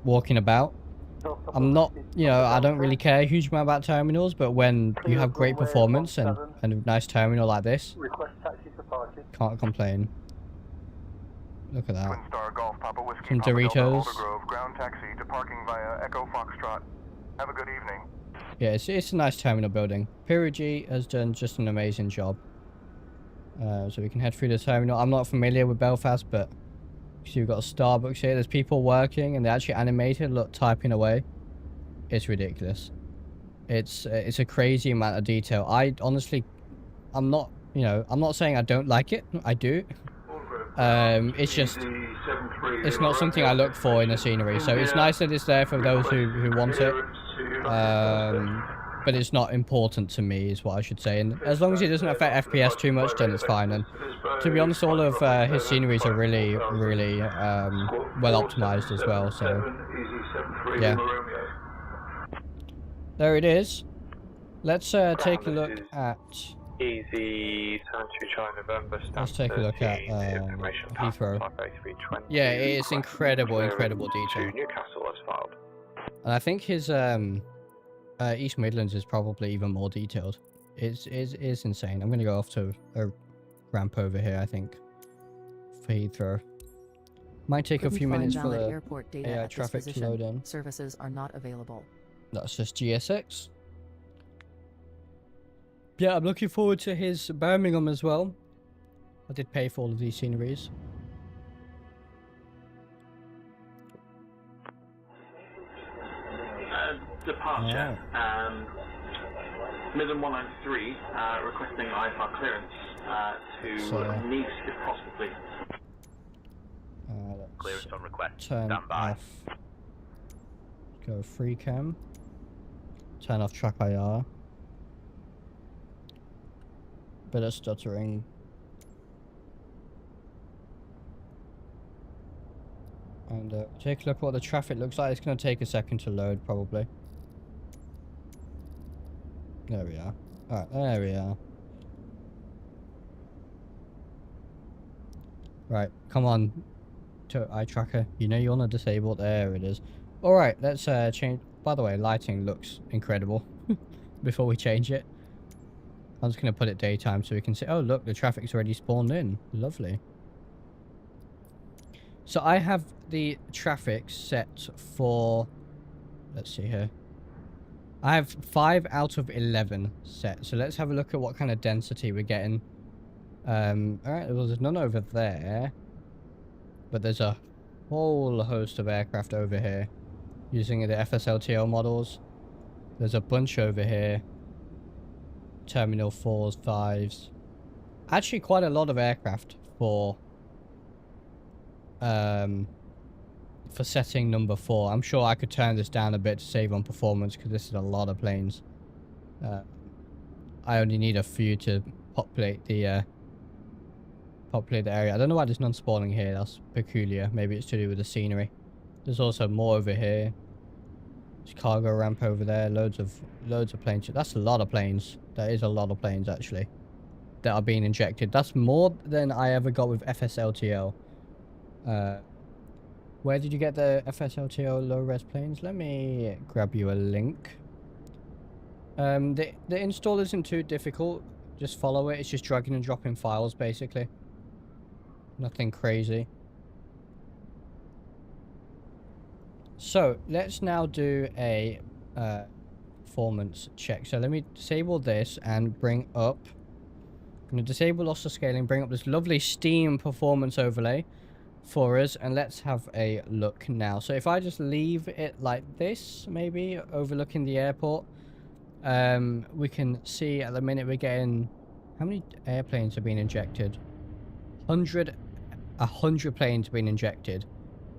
walking about. I'm not, I don't really care a huge amount about terminals, but when you have great performance and a nice terminal like this, can't complain. Look at that. Some Doritos. Yeah, it's a nice terminal building. Perugi has done just an amazing job. So we can head through the terminal. I'm not familiar with Belfast, but so you've got a Starbucks here. There's people working, and they're actually animated. Look, typing away. It's ridiculous. It's a crazy amount of detail. I honestly I'm not, you know, I'm not saying I don't like it. I do. It's just, it's not something I look for in a scenery. So it's nice that it's there for those who want it. But it's not important to me, is what I should say. And as long as it doesn't affect FPS too much, then it's fine. And to be honest, all of his sceneries are really, really well optimized as well. So yeah, there it is. Let's take a look at. Easy, November, let's take a look at Heathrow. Yeah, it is incredible detail. Newcastle as filed. And I think his East Midlands is probably even more detailed. It's insane. I'm going to go off to a ramp over here, I think, for Heathrow. Might take a few minutes for the airport data AI traffic to load in. Services are not available. That's just GSX. Yeah, I'm looking forward to his Birmingham as well. I did pay for all of these sceneries. Departure. Midland 193 requesting IFR clearance to Nice if possible, please. Clearance on request. Turn Stand by. off. Go free cam. Turn off track IR. Bit of stuttering. And take a look at what the traffic looks like. It's going to take a second to load, probably. There we are. Alright, there we are. Right, come on. Eye tracker. You know you want to disable. There it is. Alright, let's change. By the way, lighting looks incredible. Before we change it. I'm just going to put it daytime so we can see. Oh, look, the traffic's already spawned in. Lovely. So I have the traffic set for, let's see here. I have 5 out of 11 set. So let's have a look at what kind of density we're getting. Alright, well, there's none over there. But there's a whole host of aircraft over here using the FSLTO models. There's a bunch over here. Terminal 4s, 5s. Actually, quite a lot of aircraft for setting number 4. I'm sure I could turn this down a bit to save on performance because this is a lot of planes. I only need a few to populate the area. I don't know why there's none spawning here. That's peculiar. Maybe it's to do with the scenery. There's also more over here. There's cargo ramp over there. Loads of planes. That's a lot of planes. That is a lot of planes actually that are being injected. That's more than I ever got with FSLTO. Where did you get the FSLTO low-res planes? Let me grab you a link. The install isn't too difficult. Just follow it. It's just dragging and dropping files, basically. Nothing crazy. So, let's now do a performance check. So, let me disable this and bring up... I'm going to disable loss of scaling, bring up this lovely Steam performance overlay for us, and let's have a look now. So if I just leave it like this, maybe overlooking the airport, we can see at the minute we're getting, how many airplanes are being injected? 100 planes being injected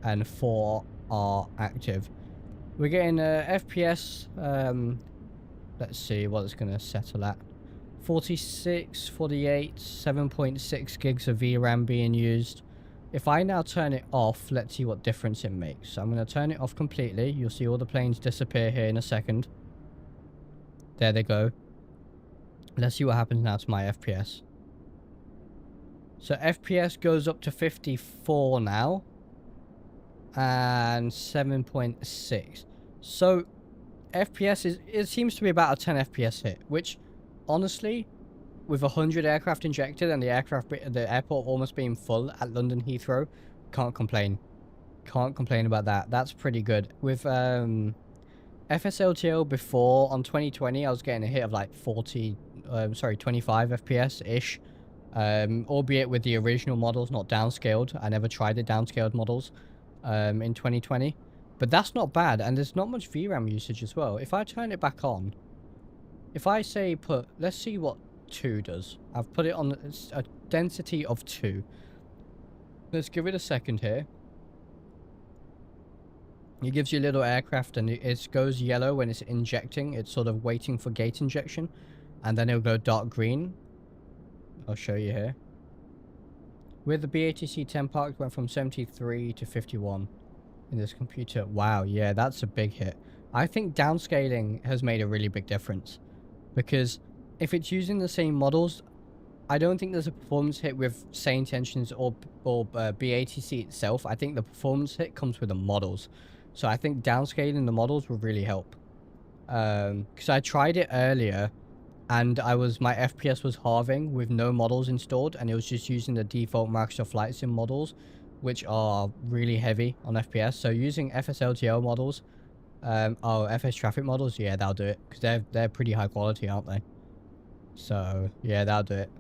and 4 are active. We're getting FPS, let's see what it's going to settle at. 46, 48, 7.6 gigs of VRAM being used. If I now turn it off, let's see what difference it makes. So I'm going to turn it off completely. You'll see all the planes disappear here in a second. There they go. Let's see what happens now to my FPS. So FPS goes up to 54 now. And 7.6. So FPS it seems to be about a 10 FPS hit, which honestly, with 100 aircraft injected and the airport almost being full at London Heathrow, can't complain. Can't complain about that. That's pretty good. With FSLTO before, on 2020, I was getting a hit of like 25 FPS-ish. Albeit with the original models, not downscaled. I never tried the downscaled models in 2020. But that's not bad, and there's not much VRAM usage as well. If I turn it back on, if I say let's see what 2 does. I've put it on a density of 2. Let's give it a second here. It gives you a little aircraft, and it goes yellow when it's injecting. It's sort of waiting for gate injection, and then it'll go dark green. I'll show you here. With the BATC 10 parked, went from 73 to 51 in this computer. Wow, yeah, that's a big hit. I think downscaling has made a really big difference, because if it's using the same models, I don't think there's a performance hit with Say Intentions or BATC itself. I think the performance hit comes with the models. So I think downscaling the models will really help. Because I tried it earlier, and my FPS was halving with no models installed, and it was just using the default Microsoft Flight Sim models, which are really heavy on FPS. So using FSLTL models, FS traffic models, yeah, that'll do it, because they're pretty high quality, aren't they? So yeah, that'll do it.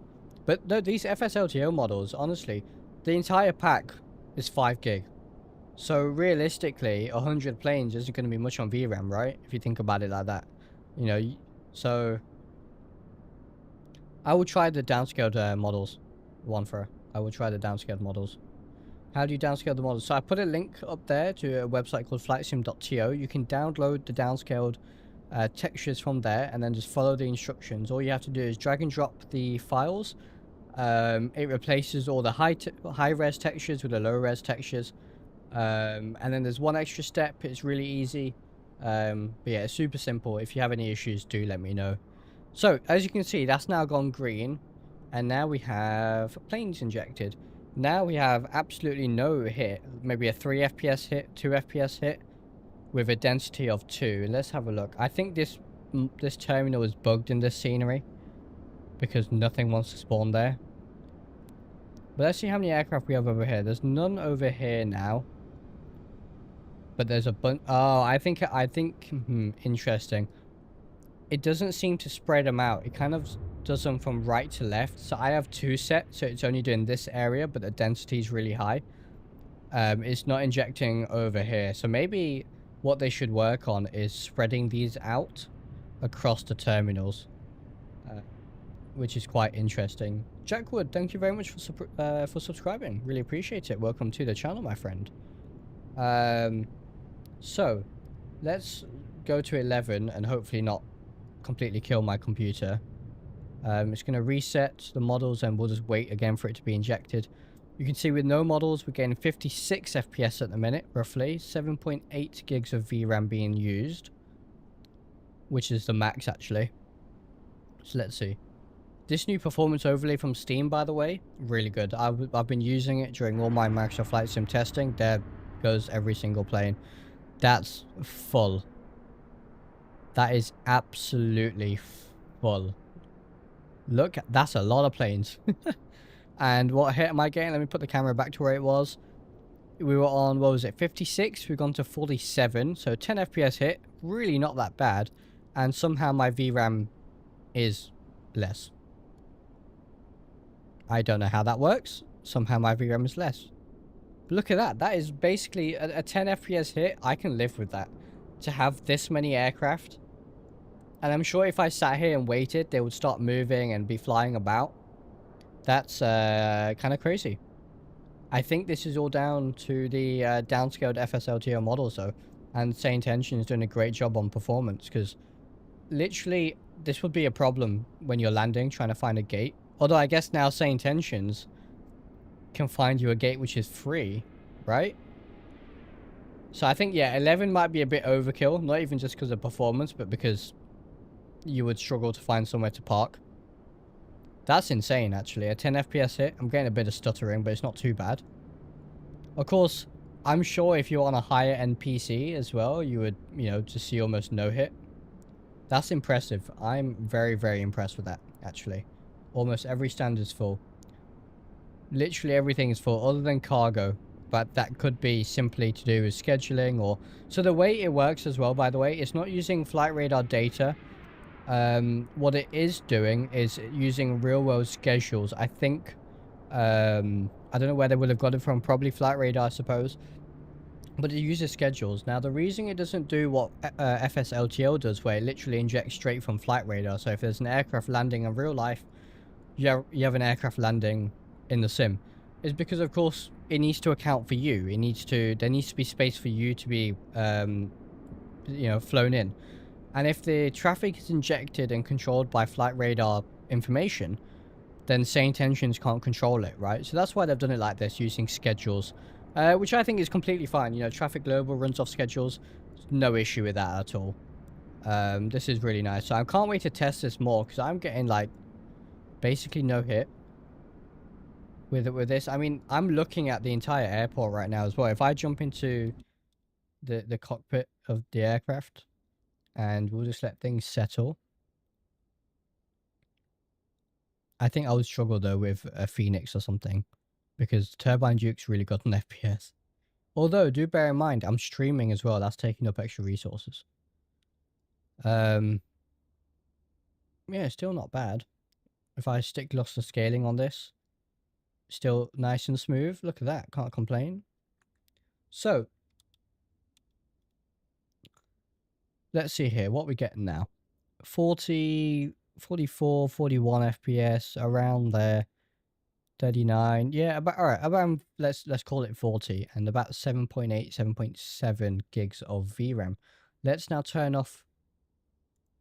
But no, these FSLTL models, honestly, the entire pack is 5 gig. So realistically, 100 planes isn't going to be much on VRAM, right? If you think about it like that, you know. So I will try the downscaled models. I will try the downscaled models. How do you downscale the models? So I put a link up there to a website called flightsim.to. You can download the downscaled textures from there, and then just follow the instructions. All you have to do is drag and drop the files. It replaces all the high res textures with the low res textures. And then there's one extra step. It's really easy. But yeah, it's super simple. If you have any issues, do let me know. So as you can see, that's now gone green, and now we have planes injected. Now we have absolutely no hit, maybe a 3 FPS hit, 2 FPS hit, with a density of 2. And let's have a look. I think this terminal is bugged in this scenery, because nothing wants to spawn there. But let's see how many aircraft we have over here. There's none over here now. But there's a bunch. Oh, I think, interesting. It doesn't seem to spread them out. It kind of does them from right to left. So I have 2 set, so it's only doing this area, but the density is really high. It's not injecting over here. So maybe what they should work on is spreading these out across the terminals, which is quite interesting. Jack Wood, thank you very much for subscribing. Really appreciate it. Welcome to the channel, my friend. So let's go to 11 and hopefully not completely kill my computer. It's going to reset the models, and we'll just wait again for it to be injected. You can see with no models, we're getting 56 FPS at the minute, roughly. 7.8 gigs of VRAM being used, which is the max, actually. So let's see. This new performance overlay from Steam, by the way, really good. I've been using it during all my Microsoft Flight Sim testing. There goes every single plane. That's full. That is absolutely full. Look, that's a lot of planes. And what hit am I getting? Let me put the camera back to where it was. We were on, what was it, 56? We've gone to 47. So 10 FPS hit. Really not that bad. And somehow my VRAM is less. I don't know how that works. Somehow my VRAM is less. But look at that. That is basically a 10 FPS hit. I can live with that. To have this many aircraft. And I'm sure if I sat here and waited, they would start moving and be flying about. That's kind of crazy. I think this is all down to the downscaled FSLTO models, though. And Say Intention is doing a great job on performance, because literally this would be a problem when you're landing, trying to find a gate. Although I guess now Say Intentions can find you a gate which is free, right? So I think, yeah, 11 might be a bit overkill. Not even just because of performance, but because you would struggle to find somewhere to park. That's insane, actually. A 10 FPS hit. I'm getting a bit of stuttering, but it's not too bad. Of course, I'm sure if you're on a higher end PC as well, you would, you know, just see almost no hit. That's impressive. I'm very, very impressed with that, actually. Almost every stand is full. Literally everything is full, other than cargo. But that could be simply to do with scheduling or... So the way it works as well, by the way, it's not using flight radar data. What it is doing is using real-world schedules. I think... I don't know where they would have got it from. Probably flight radar, I suppose. But it uses schedules. Now, the reason it doesn't do what FSLTO does, where it literally injects straight from flight radar. So if there's an aircraft landing in real life you have an aircraft landing in the sim, is because of course it needs to account for you. There needs to be space for you to be you know, flown in. And if the traffic is injected and controlled by flight radar information, then Saint Engines can't control it, right? So that's why they've done it like this, using schedules, which I think is completely fine. You know, Traffic Global runs off schedules. No issue with that at all. This is really nice. So I can't wait to test this more, because I'm getting like basically no hit with this. I mean, I'm looking at the entire airport right now as well. If I jump into the cockpit of the aircraft, and we'll just let things settle. I think I would struggle though with a Phoenix or something, because Turbine Duke's really got an FPS. Although, do bear in mind, I'm streaming as well. That's taking up extra resources. Yeah, still not bad. If I stick lossless scaling on this, still nice and smooth. Look at that. Can't complain. So, let's see here. What we getting now? 40, 44, 41 FPS, around there. 39. Yeah, about, all right, about, let's call it 40, and about 7.8, 7.7 gigs of VRAM. Let's now turn off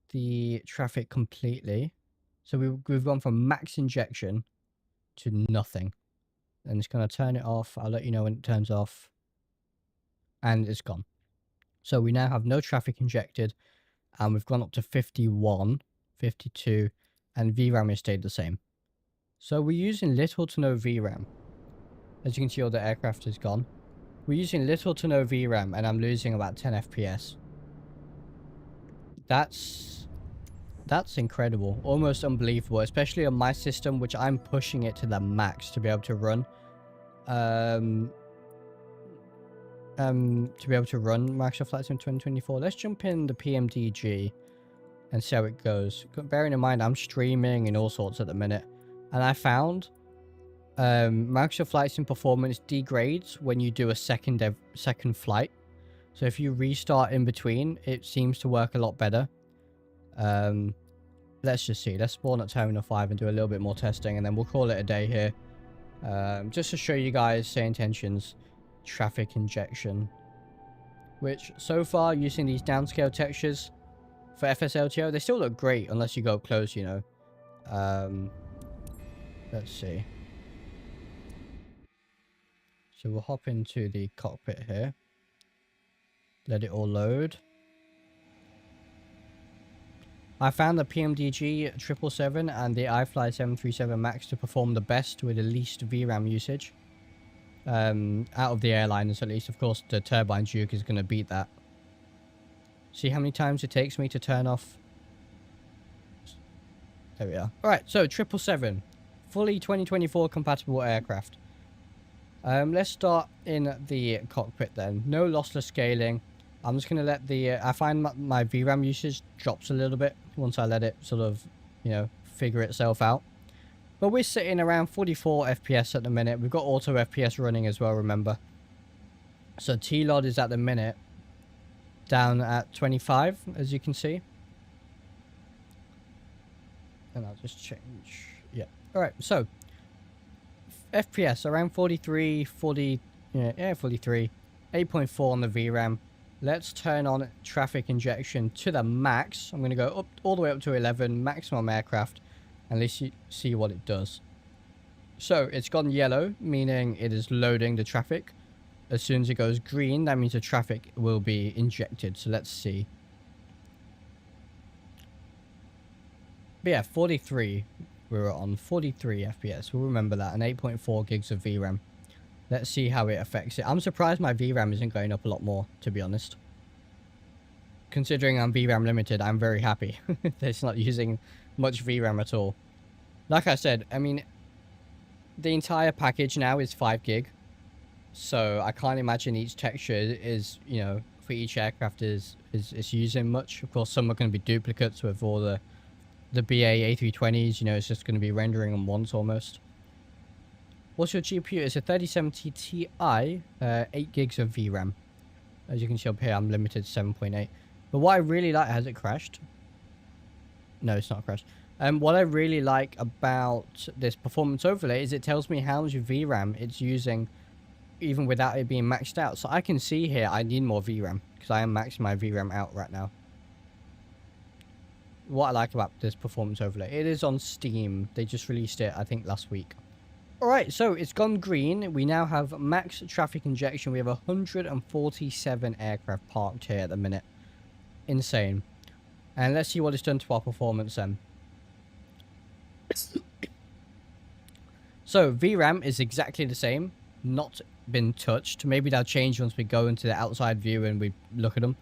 the traffic completely. So we've gone from max injection to nothing. And it's going to turn it off. I'll let you know when it turns off. And it's gone. So we now have no traffic injected. And we've gone up to 51, 52. And VRAM has stayed the same. So we're using little to no VRAM. As you can see, all the aircraft is gone. We're using little to no VRAM. And I'm losing about 10 FPS. That's incredible. Almost unbelievable. Especially on my system, which I'm pushing it to the max to be able to run. To be able to run Microsoft Flight Sim 2024. Let's jump in the PMDG and see how it goes. Bearing in mind, I'm streaming and all sorts at the minute. And I found Microsoft Flight Sim performance degrades when you do a second flight. So if you restart in between, it seems to work a lot better. Let's just see. Let's spawn at Terminal 5 and do a little bit more testing, and then we'll call it a day here. Just to show you guys Saint Engines traffic injection, which so far, using these downscale textures for FSLTO, they still look great unless you go up close, you know. Let's see. So we'll hop into the cockpit here. Let it all load. I found the PMDG 777 and the iFly 737 MAX to perform the best with the least VRAM usage. Out of the airliners at least. Of course, the Turbine Duke is going to beat that. See how many times it takes me to turn off. There we are. Alright, so 777. Fully 2024 compatible aircraft. Let's start in the cockpit then. No lossless scaling. I'm just going to let the... I find my VRAM usage drops a little bit once I let it sort of, you know, figure itself out. But we're sitting around 44 FPS at the minute. We've got auto FPS running as well, remember. So T-LOD is at the minute down at 25, as you can see. And I'll just change... Yeah. Alright, so... FPS around 43, 40... Yeah, 43. 8.4 on the VRAM. Let's turn on traffic injection to the max. I'm going to go up all the way up to 11, maximum aircraft, and let's see what it does. So it's gone yellow, meaning it is loading the traffic. As soon as it goes green, that means the traffic will be injected. So let's see. But yeah, 43. We were on 43 FPS. We'll remember that. And 8.4 gigs of VRAM. Let's see how it affects it. I'm surprised my VRAM isn't going up a lot more, to be honest. Considering I'm VRAM limited, I'm very happy. It's not using much VRAM at all. Like I said, I mean, the entire package now is 5 gig. So I can't imagine each texture is, you know, for each aircraft is using much. Of course, some are going to be duplicates with all the BA A320s. You know, it's just going to be rendering them once almost. What's your GPU? It's a 3070 Ti, 8 gigs of VRAM. As you can see up here, I'm limited to 7.8. But what I really like, has it crashed? No, it's not a crash. What I really like about this performance overlay is it tells me how much VRAM it's using even without it being maxed out. So I can see here I need more VRAM because I am maxing my VRAM out right now. What I like about this performance overlay, it is on Steam. They just released it, I think, last week. Alright, so it's gone green. We now have max traffic injection. We have 147 aircraft parked here at the minute. Insane. And let's see what it's done to our performance then. So VRAM is exactly the same, not been touched. Maybe that'll change once we go into the outside view and we look at them.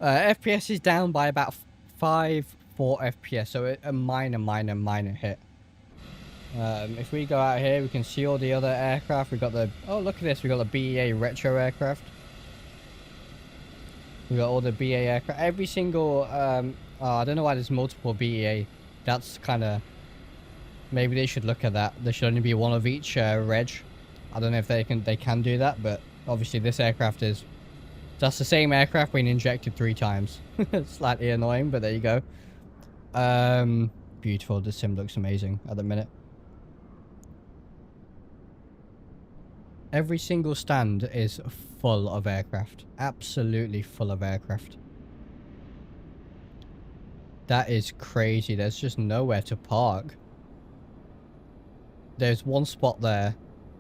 FPS is down by about 4 FPS, so a minor hit. If we go out here, we can see all the other aircraft. We got the, oh look at this, we got the BEA retro aircraft. We got all the BA aircraft. Every single, oh, I don't know why there's multiple BEA. That's kind of, maybe they should look at that. There should only be one of each reg. I don't know if they can do that, but obviously this aircraft is, that's the same aircraft being injected 3 times. Slightly annoying, but there you go. Beautiful. This sim looks amazing at the minute. Every single stand is full of aircraft. Absolutely full of aircraft. That is crazy. There's just nowhere to park. There's one spot there.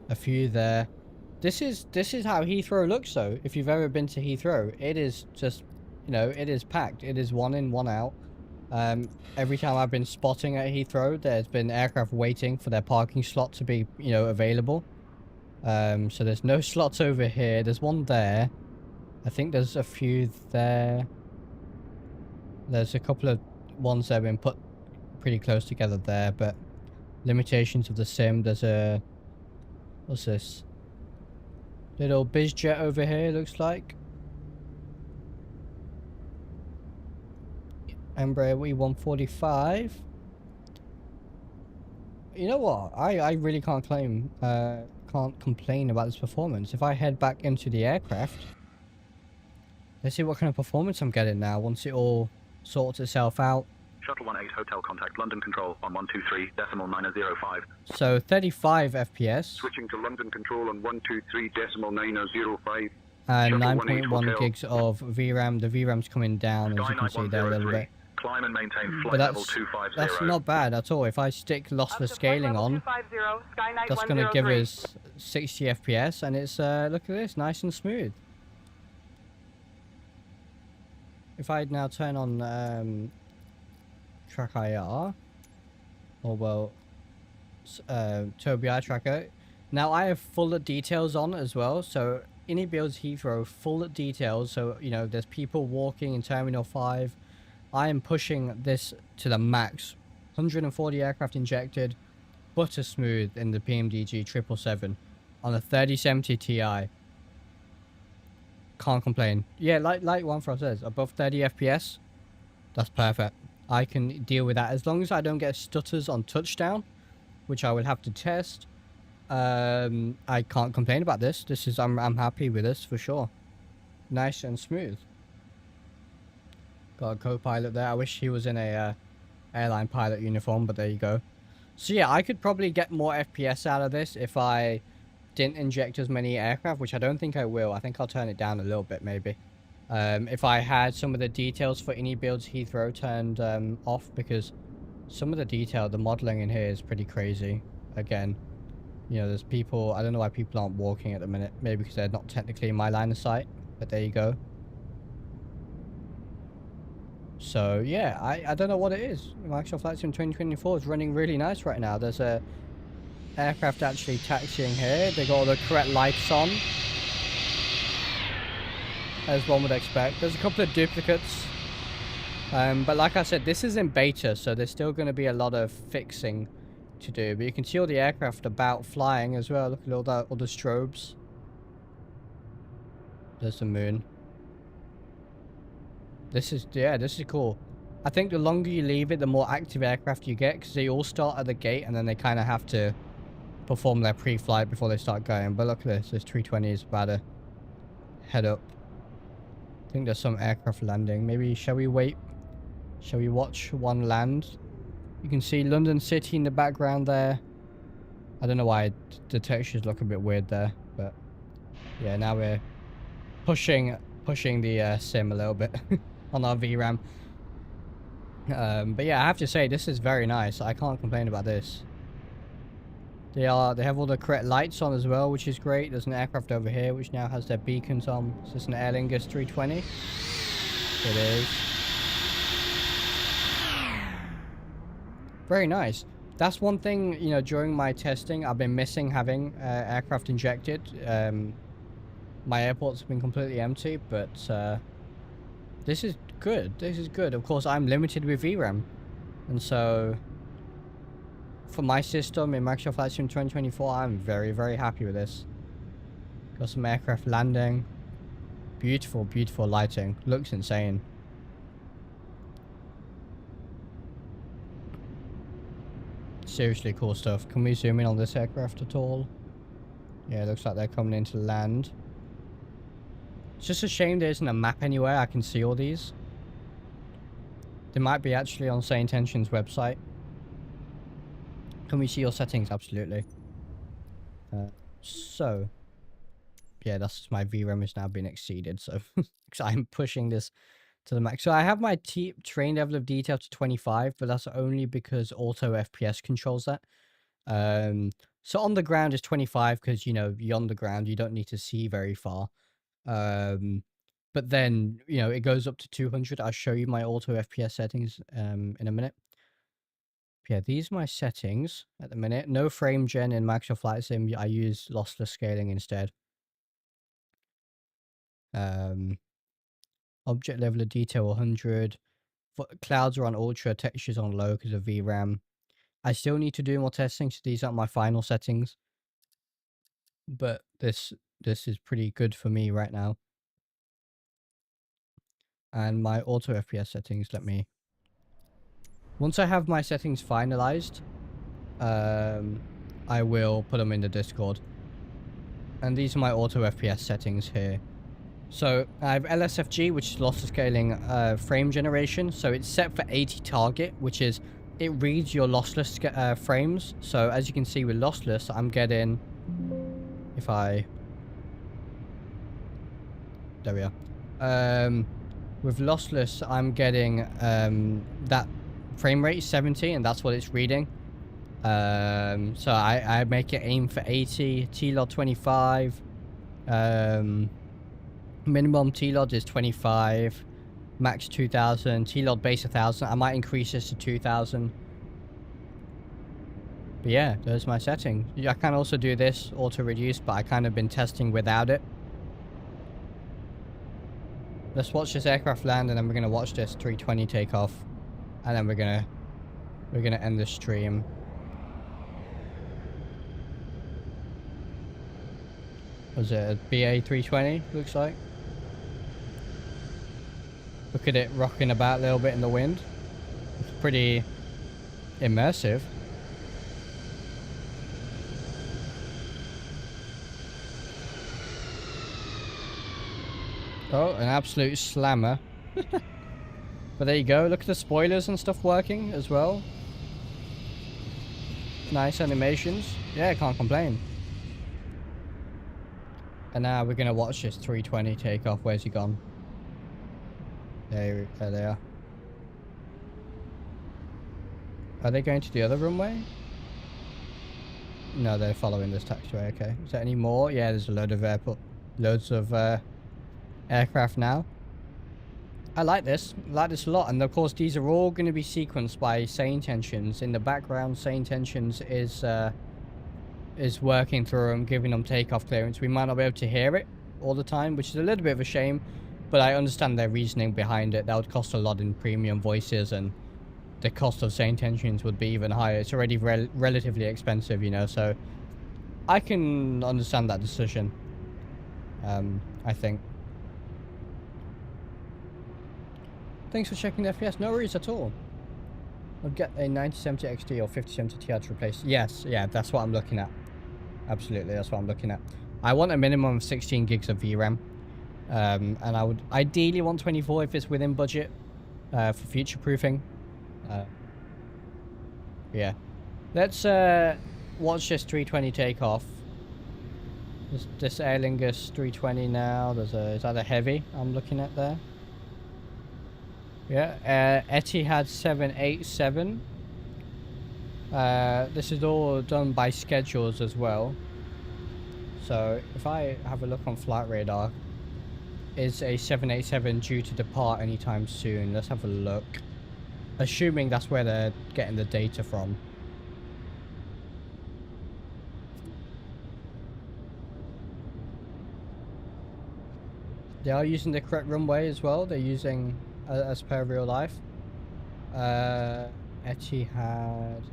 A few there. This is how Heathrow looks though. If you've ever been to Heathrow, it is just, you know, it is packed. It is one in, one out. Every time I've been spotting at Heathrow, there's been aircraft waiting for their parking slot to be, you know, available. So there's no slots over here. There's one there. I think there's a few there. There's a couple of ones that have been put pretty close together there, but limitations of the sim. There's a, what's this? Little bizjet over here, looks like. Embraer E145. You know what? I really can't complain about this performance. If I head back into the aircraft, let's see what kind of performance I'm getting now once it all sorts itself out. Shuttle 18 Hotel contact London Control on 123.905. So 35 FPS. Switching to London Control on 123.905. And 9.1 gigs of VRAM. The VRAM's coming down, as you can see there a little bit. Climb and maintain But that's not bad at all. If I stick lossless scaling on, that's going to give us 60 FPS, and it's, look at this, nice and smooth. If I now turn on track IR, or well, Tobii Eye Tracker, now I have full details on as well. So any builds Heathrow, full details. So, you know, there's people walking in Terminal 5. I am pushing this to the max. 140 aircraft injected, butter smooth in the PMDG 777 on a 3070 Ti. Can't complain. Yeah, like OneFrost says, above 30 FPS, that's perfect. I can deal with that as long as I don't get stutters on touchdown, which I will have to test. I can't complain about this. This is I'm happy with this for sure. Nice and smooth. Got a co-pilot there. I wish he was in a airline pilot uniform, but there you go. So yeah, I could probably get more FPS out of this if I didn't inject as many aircraft, which I don't think I will. I think I'll turn it down a little bit maybe. If I had some of the details for any builds Heathrow turned off, because some of the detail, the modeling in here is pretty crazy. Again, you know, there's people, I don't know why people aren't walking at the minute. Maybe because they're not technically in my line of sight, but there you go. So yeah, I don't know what it is. Microsoft Flight Sim 2024 is running really nice right now. There's a aircraft actually taxiing here. They got all the correct lights on, as one would expect. There's a couple of duplicates, but like I said, this is in beta, so there's still going to be a lot of fixing to do. But you can see all the aircraft about flying as well. Look at all the strobes. There's the moon. This is cool. I think the longer you leave it, the more active aircraft you get, because they all start at the gate and then they kind of have to perform their pre-flight before they start going. But look at this. This 320 is about to head up. I think there's some aircraft landing. Maybe shall we wait Shall we watch one land? You can see London City in the background there. I don't know why the textures look a bit weird there, but yeah, now we're pushing the sim a little bit on our VRAM. But yeah, I have to say this is very nice. I can't complain about this. They have all the correct lights on as well, which is great. There's an aircraft over here which now has their beacons on. Is this an Aer Lingus 320? It is. Very nice. That's one thing, you know, during my testing, I've been missing having aircraft injected. My airport's been completely empty, but this is good. This is good. Of course, I'm limited with VRAM. And so, for my system in Microsoft Flight Sim 2024, I'm very, very happy with this. Got some aircraft landing. Beautiful, beautiful lighting. Looks insane. Seriously cool stuff. Can we zoom in on this aircraft at all? Yeah, it looks like they're coming into land. It's just a shame there isn't a map anywhere I can see all these. They might be actually on Say Intention's website. Can we see your settings? Absolutely. So, yeah, that's my VRAM has now been exceeded. So, I'm pushing this to the max. So I have my train level of detail to 25, but that's only because auto FPS controls that. So on the ground is 25 because, you know, you're on the ground, you don't need to see very far. But then, you know, it goes up to 200. I'll show you my auto FPS settings in a minute. Yeah, these are my settings at the minute. No frame gen in Microsoft Flight Sim. I use lossless scaling instead. Object level of detail 100. Clouds are on ultra, textures on low because of VRAM. I still need to do more testing, so these aren't my final settings. But this is pretty good for me right now. And my auto FPS settings, once I have my settings finalized, I will put them in the Discord. And these are my auto FPS settings here. So I have LSFG, which is lossless scaling frame generation. So it's set for 80 target, which is, it reads your lossless frames. So as you can see with lossless, I'm getting, there we are. With lossless, I'm getting that frame rate 70, and that's what it's reading. So I make it aim for 80, TLOD 25. Minimum TLOD is 25, max 2000, TLOD base 1000. I might increase this to 2000. But yeah, there's my setting. I can also do this auto reduce, but I kind of been testing without it. Let's watch this aircraft land, and then we're gonna watch this 320 take off, and then we're gonna end the stream. Was it a BA 320? Looks like. Look at it rocking about a little bit in the wind. It's pretty immersive. Oh, an absolute slammer. But there you go. Look at the spoilers and stuff working as well. Nice animations. Yeah, I can't complain. And now we're going to watch this 320 take off. Where's he gone? There they are. Are they going to the other runway? No, they're following this taxiway. Okay. Is there any more? Yeah, there's a load of loads of aircraft now. I like this. I like this a lot. And of course, these are all going to be sequenced by Say Intentions. In the background, Say Intentions is working through them, giving them takeoff clearance. We might not be able to hear it all the time, which is a little bit of a shame. But I understand their reasoning behind it. That would cost a lot in premium voices, and the cost of Say Intentions would be even higher. It's already relatively expensive, you know, so I can understand that decision, I think. Thanks for checking the FPS. No worries at all. I'll get a 9070 XT or 5070 Ti to replace. Yes, yeah, that's what I'm looking at. Absolutely, that's what I'm looking at. I want a minimum of 16 gigs of VRAM. And I would ideally want 24 if it's within budget. for future proofing. Yeah, let's watch this 320 take off. This Aer Lingus 320 now. Is that a heavy I'm looking at there? Yeah, Etihad 787. This is all done by schedules as well. So if I have a look on flight radar, is a 787 due to depart anytime soon? Let's have a look. Assuming that's where they're getting the data from. They are using the correct runway as well. They're using as per real life. Etihad,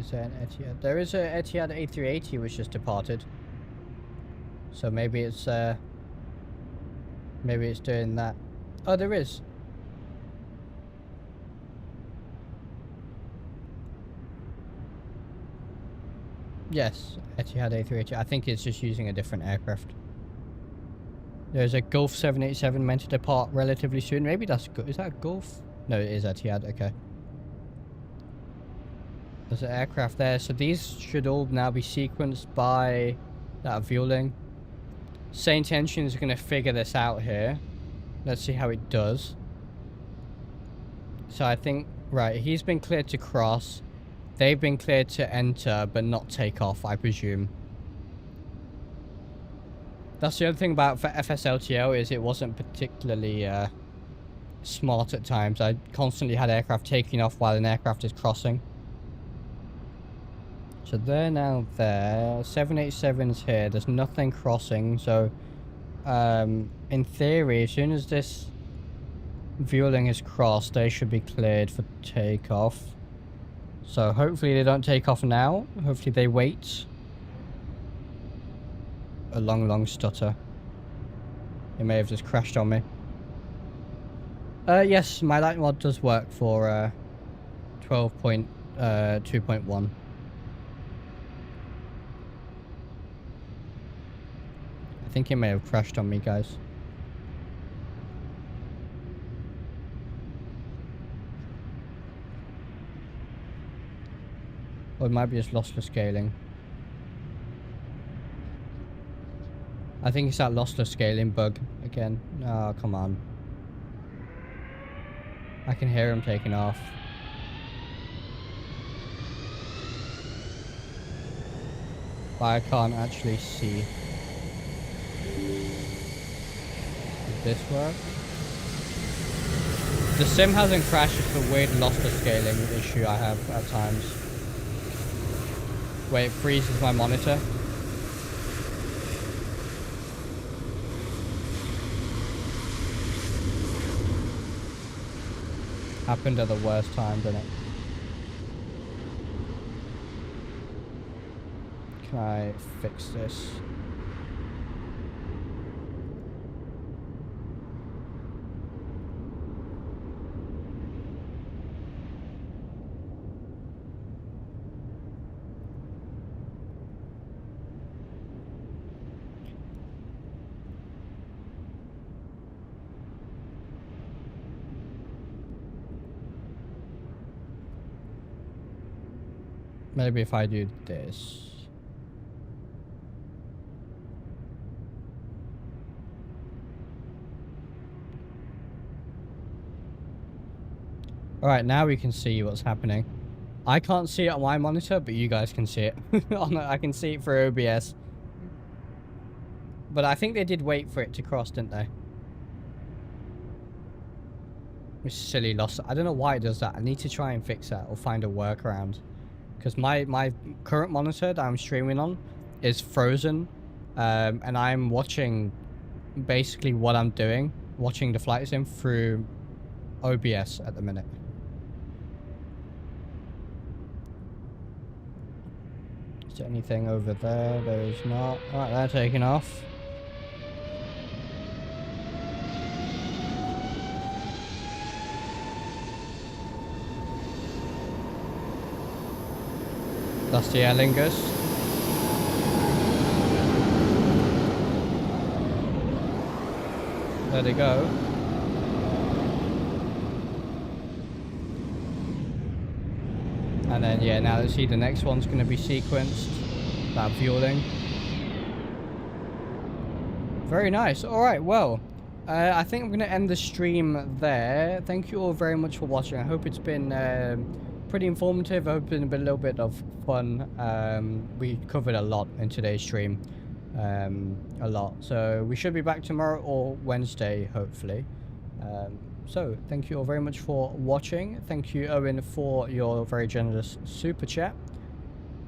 is there an Etihad? There is a Etihad A380 which just departed. So maybe it's doing that. Oh, there is. Yes, Etihad A380. I think it's just using a different aircraft. There's a Gulf 787 meant to depart relatively soon. Maybe that's... Is that a Gulf? No, it is Etihad. Okay. There's an aircraft there. So these should all now be sequenced by that fueling. Saint Engines are going to figure this out here. Let's see how it does. So I think... Right, he's been cleared to cross. They've been cleared to enter, but not take off, I presume. That's the other thing about FSLTO is it wasn't particularly smart at times. I constantly had aircraft taking off while an aircraft is crossing. So they're now there. 787's here. There's nothing crossing. So in theory, as soon as this fueling is crossed, they should be cleared for takeoff. So hopefully they don't take off now. Hopefully they wait. A long stutter. It may have just crashed on me. Yes, my light mod does work for 12.2.1. I think it may have crashed on me, guys. Or it might be just lossless scaling. I think it's that lossless scaling bug again. Oh, come on. I can hear him taking off. But I can't actually see. Did this work? The sim hasn't crashed, it's the weird lossless scaling issue I have at times. Wait, it freezes my monitor. Happened at the worst time, didn't it? Can I fix this? Maybe if I do this. Alright, now we can see what's happening. I can't see it on my monitor, but you guys can see it. I can see it through OBS. But I think they did wait for it to cross, didn't they? Which silly loss. I don't know why it does that. I need to try and fix that or find a workaround. Because my current monitor that I'm streaming on is frozen. And I'm watching basically what I'm doing. Watching the flight sim through OBS at the minute. Is there anything over there? There is not. Alright, they're taking off. That's the Aer Lingus. There they go. And then, yeah, now let's see, the next one's going to be sequenced. That fueling. Very nice. Alright, well, I think I'm going to end the stream there. Thank you all very much for watching. I hope it's been pretty informative. I hope it's been a little bit of fun. We covered a lot in today's stream. A lot. So we should be back tomorrow or Wednesday, hopefully. So thank you all very much for watching. Thank you, Owen, for your very generous super chat.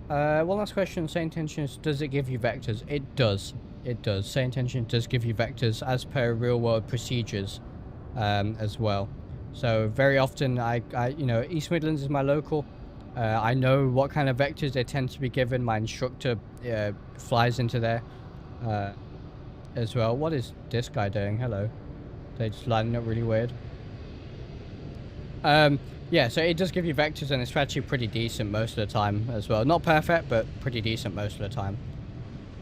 One last question. Say intentions, does it give you vectors? It does. It does. Say intention does give you vectors as per real world procedures as well. So very often you know, East Midlands is my local. I know what kind of vectors they tend to be given. My instructor flies into there as well. What is this guy doing? Hello. They're just lining up really weird. Yeah, so it does give you vectors, and it's actually pretty decent most of the time as well. Not perfect, but pretty decent most of the time.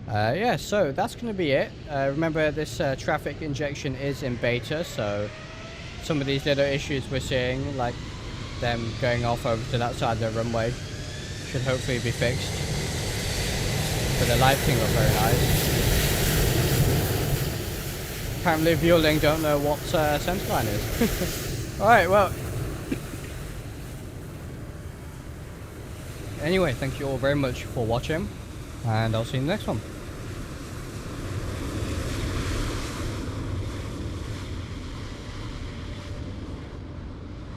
Yeah, so that's going to be it. Remember, this traffic injection is in beta, so some of these little issues we're seeing, like them going off over to that side of the runway, should hopefully be fixed. But the lighting looks very nice. Apparently Vueling don't know what centerline is. Alright, well. Anyway, thank you all very much for watching, and I'll see you in the next one.